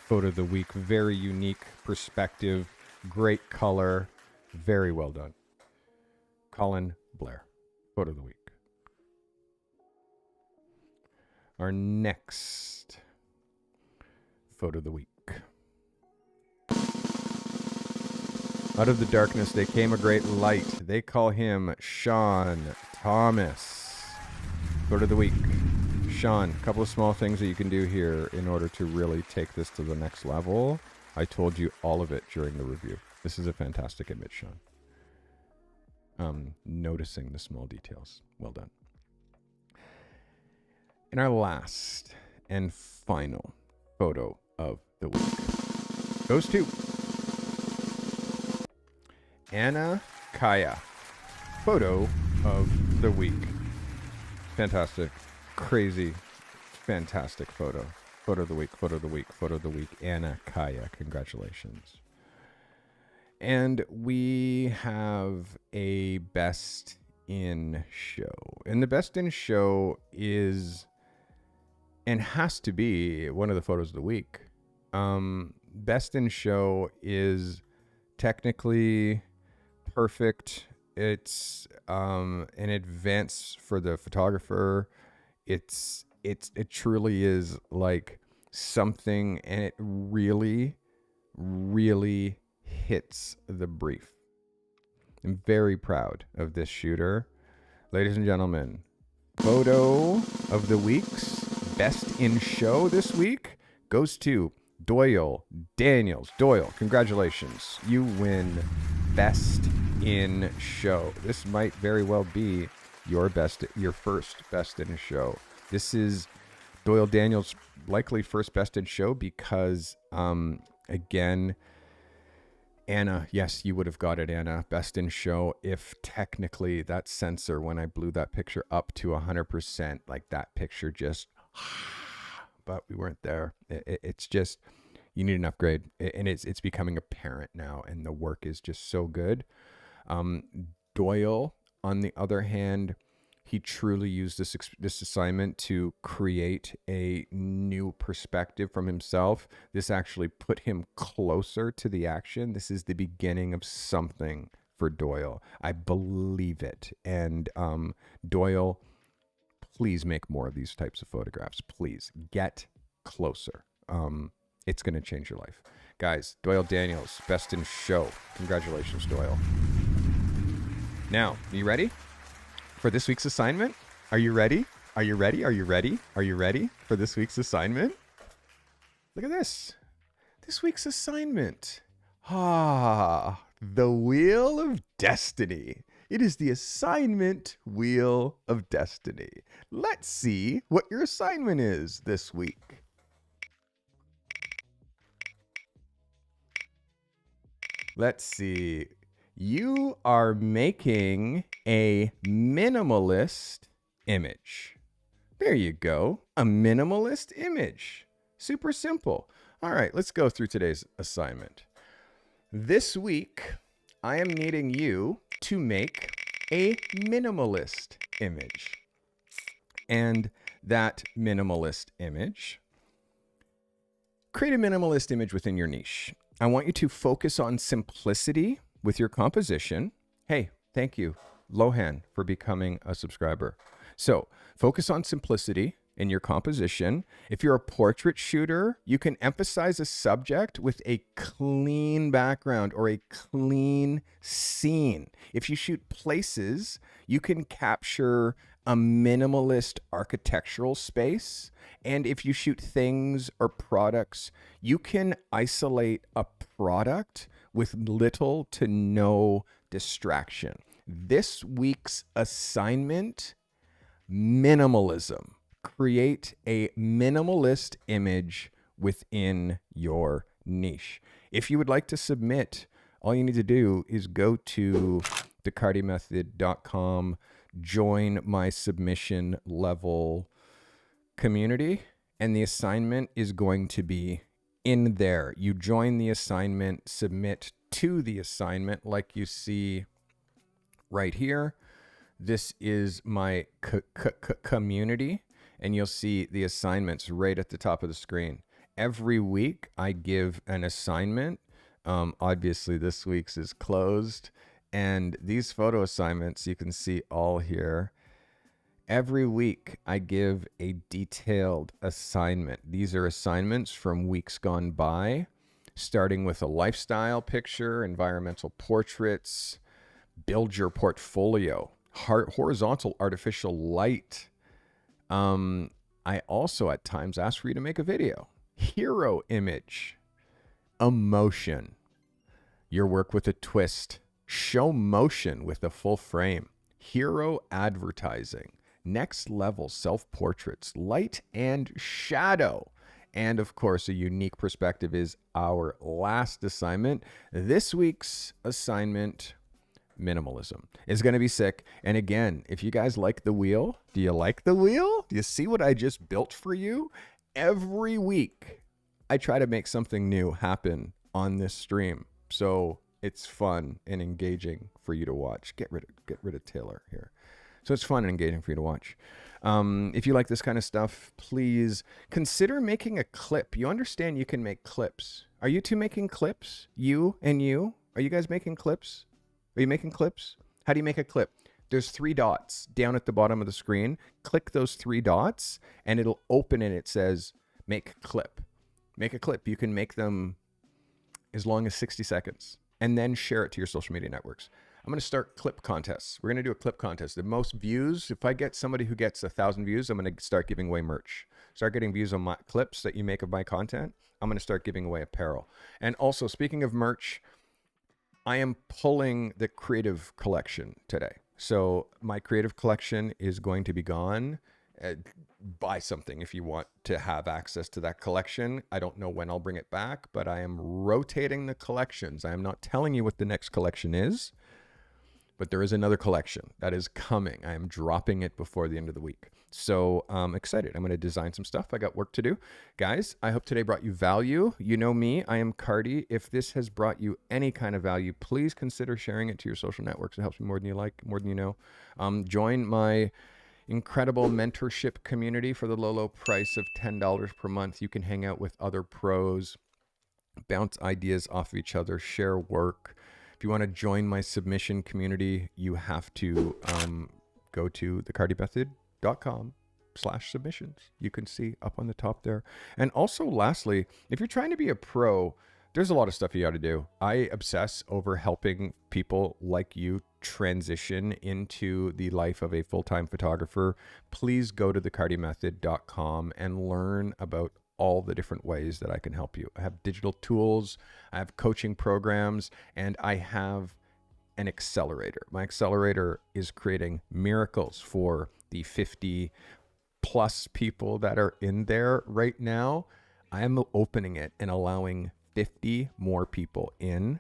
Speaker 1: Photo of the week. Very unique perspective. Great color. Very well done. Colin Blair. Photo of the week. Our next photo of the week. Out of the darkness, there came a great light. They call him Sean Thomas. Photo of the week. Sean, a couple of small things that you can do here in order to really take this to the next level. I told you all of it during the review. This is a fantastic image, Sean. Noticing the small details. Well done. And our last and final photo of the week goes to Anna Kaya. Photo of the week. Fantastic. Crazy. Fantastic photo. Photo of the week. Photo of the week. Photo of the week. Anna Kaya. Congratulations. And we have a best in show. And the best in show is and has to be one of the photos of the week. Best in show is technically perfect. It's an advance for the photographer. It truly is like something, and it really, really hits the brief. I'm very proud of this shooter. Ladies and gentlemen, photo of the week's best in show this week goes to Doyle Daniels. Doyle, congratulations. You win best in show. This might very well be your first best in show. This is Doyle Daniels' likely first best in show because, again, Anna, yes, you would have got it, Anna. Best in show if technically that sensor, when I blew that picture up to 100%, like that picture just, but we weren't there. It's just, you need an upgrade, and it's becoming apparent now, and the work is just so good. Doyle, on the other hand, he truly used this assignment to create a new perspective from himself. This actually put him closer to the action. This is the beginning of something for Doyle. I believe it. And Doyle, please make more of these types of photographs. Please get closer. It's going to change your life. Guys, Doyle Daniels, best in show. Congratulations, Doyle. Now, are you ready for this week's assignment? Are you ready? Are you ready? Are you ready? Are you ready for this week's assignment? Look at this. This week's assignment. The Wheel of Destiny. It is the assignment Wheel of Destiny. Let's see what your assignment is this week. Let's see. You are making a minimalist image. There you go. A minimalist image. Super simple. All right, let's go through today's assignment. This week, I am needing you to make a minimalist image. And that minimalist image, create a minimalist image within your niche. I want you to focus on simplicity with your composition. Hey, thank you, Lohan, for becoming a subscriber. So focus on simplicity in your composition. If you're a portrait shooter, you can emphasize a subject with a clean background or a clean scene. If you shoot places, you can capture a minimalist architectural space. And if you shoot things or products, you can isolate a product with little to no distraction. This week's assignment, minimalism. Create a minimalist image within your niche. If you would like to submit, all you need to do is go to thecartymethod.com, join my submission level community, and the assignment is going to be in there. You join the assignment, submit to the assignment like you see right here. This is my community, and you'll see the assignments right at the top of the screen. Every week I give an assignment. Obviously this week's is closed, and these photo assignments you can see all here. Every week I give a detailed assignment. These are assignments from weeks gone by, starting with a lifestyle picture, environmental portraits, build your portfolio, horizontal artificial light, I also at times ask for you to make a video. Hero image, emotion, your work with a twist, show motion with a full frame, hero advertising, next level self-portraits, light and shadow. And of course, a unique perspective is our last assignment. This week's assignment, minimalism, is going to be sick. And again, if you guys like the wheel, do you like the wheel? Do you see what I just built for you? Every week, I try to make something new happen on this stream. So it's fun and engaging for you to watch. Get rid of Taylor here. So it's fun and engaging for you to watch. If you like this kind of stuff, please consider making a clip. You understand you can make clips. Are you two making clips? You and you? Are you guys making clips? Are you making clips? How do you make a clip? There's 3 dots down at the bottom of the screen. Click those 3 dots and it'll open and it says make clip. Make a clip. You can make them as long as 60 seconds and then share it to your social media networks. I'm going to start clip contests. We're going to do a clip contest. The most views, if I get somebody who gets 1,000 views, I'm going to start giving away merch. Start getting views on my clips that you make of my content. I'm going to start giving away apparel. And also, speaking of merch, I am pulling the creative collection today. So my creative collection is going to be gone. Buy something if you want to have access to that collection. I don't know when I'll bring it back, but I am rotating the collections. I am not telling you what the next collection is. But there is another collection that is coming. I am dropping it before the end of the week. So I'm excited. I'm going to design some stuff. I got work to do. Guys, I hope today brought you value. You know me. I am Carty. If this has brought you any kind of value, please consider sharing it to your social networks. It helps me more than you like, more than you know. Join my incredible mentorship community for the low price of $10 per month. You can hang out with other pros, bounce ideas off of each other, share work. If you want to join my submission community, you have to go to thecartymethod.com/submissions. You can see up on the top there. And also, lastly, if you're trying to be a pro, there's a lot of stuff you got to do. I obsess over helping people like you transition into the life of a full-time photographer. Please go to thecartymethod.com and learn about all the different ways that I can help you. I have digital tools, I have coaching programs, and I have an accelerator. My accelerator is creating miracles for the 50 plus people that are in there right now. I am opening it and allowing 50 more people in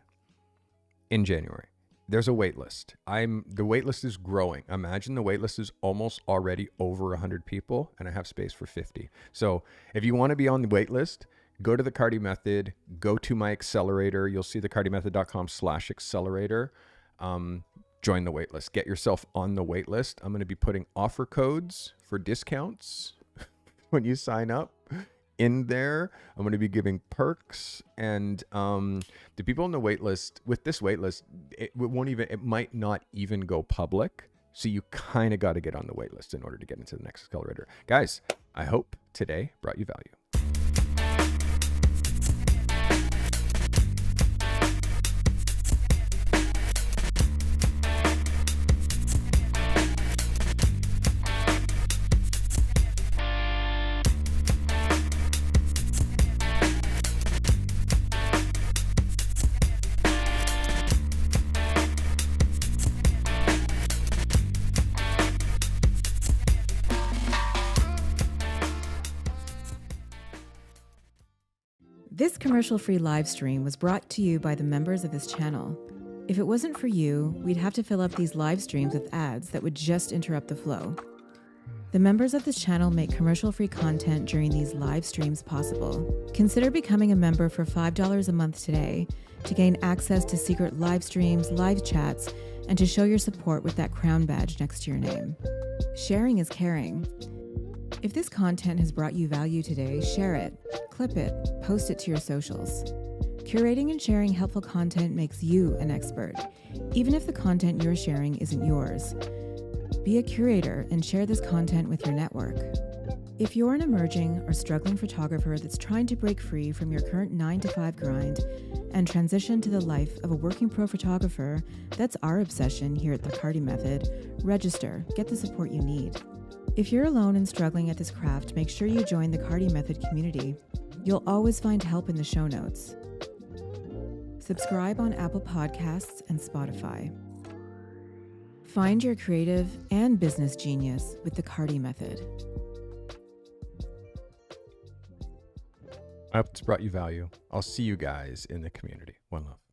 Speaker 1: January. There's a wait list. The wait list is growing. Imagine the wait list is almost already over 100 people and I have space for 50. So if you want to be on the wait list, go to the Carty Method, go to my accelerator. You'll see thecartymethod.com/accelerator. Join the wait list. Get yourself on the wait list. I'm going to be putting offer codes for discounts when you sign up in there. I'm going to be giving perks, and the people on the wait list, with this wait list, it might not even go public. So you kind of got to get on the wait list in order to get into the next accelerator. Guys, I hope today brought you value.
Speaker 2: This commercial-free live stream was brought to you by the members of this channel. If it wasn't for you, we'd have to fill up these live streams with ads that would just interrupt the flow. The members of this channel make commercial-free content during these live streams possible. Consider becoming a member for $5 a month today to gain access to secret live streams, live chats, and to show your support with that crown badge next to your name. Sharing is caring. If this content has brought you value today, share it, clip it, post it to your socials. Curating and sharing helpful content makes you an expert, even if the content you're sharing isn't yours. Be a curator and share this content with your network. If you're an emerging or struggling photographer that's trying to break free from your current 9-to-5 grind and transition to the life of a working pro photographer, that's our obsession here at the Carty Method. Register, get the support you need. If you're alone and struggling at this craft, make sure you join the Carty Method community. You'll always find help in the show notes. Subscribe on Apple Podcasts and Spotify. Find your creative and business genius with the Carty Method.
Speaker 1: I hope it's brought you value. I'll see you guys in the community. One love.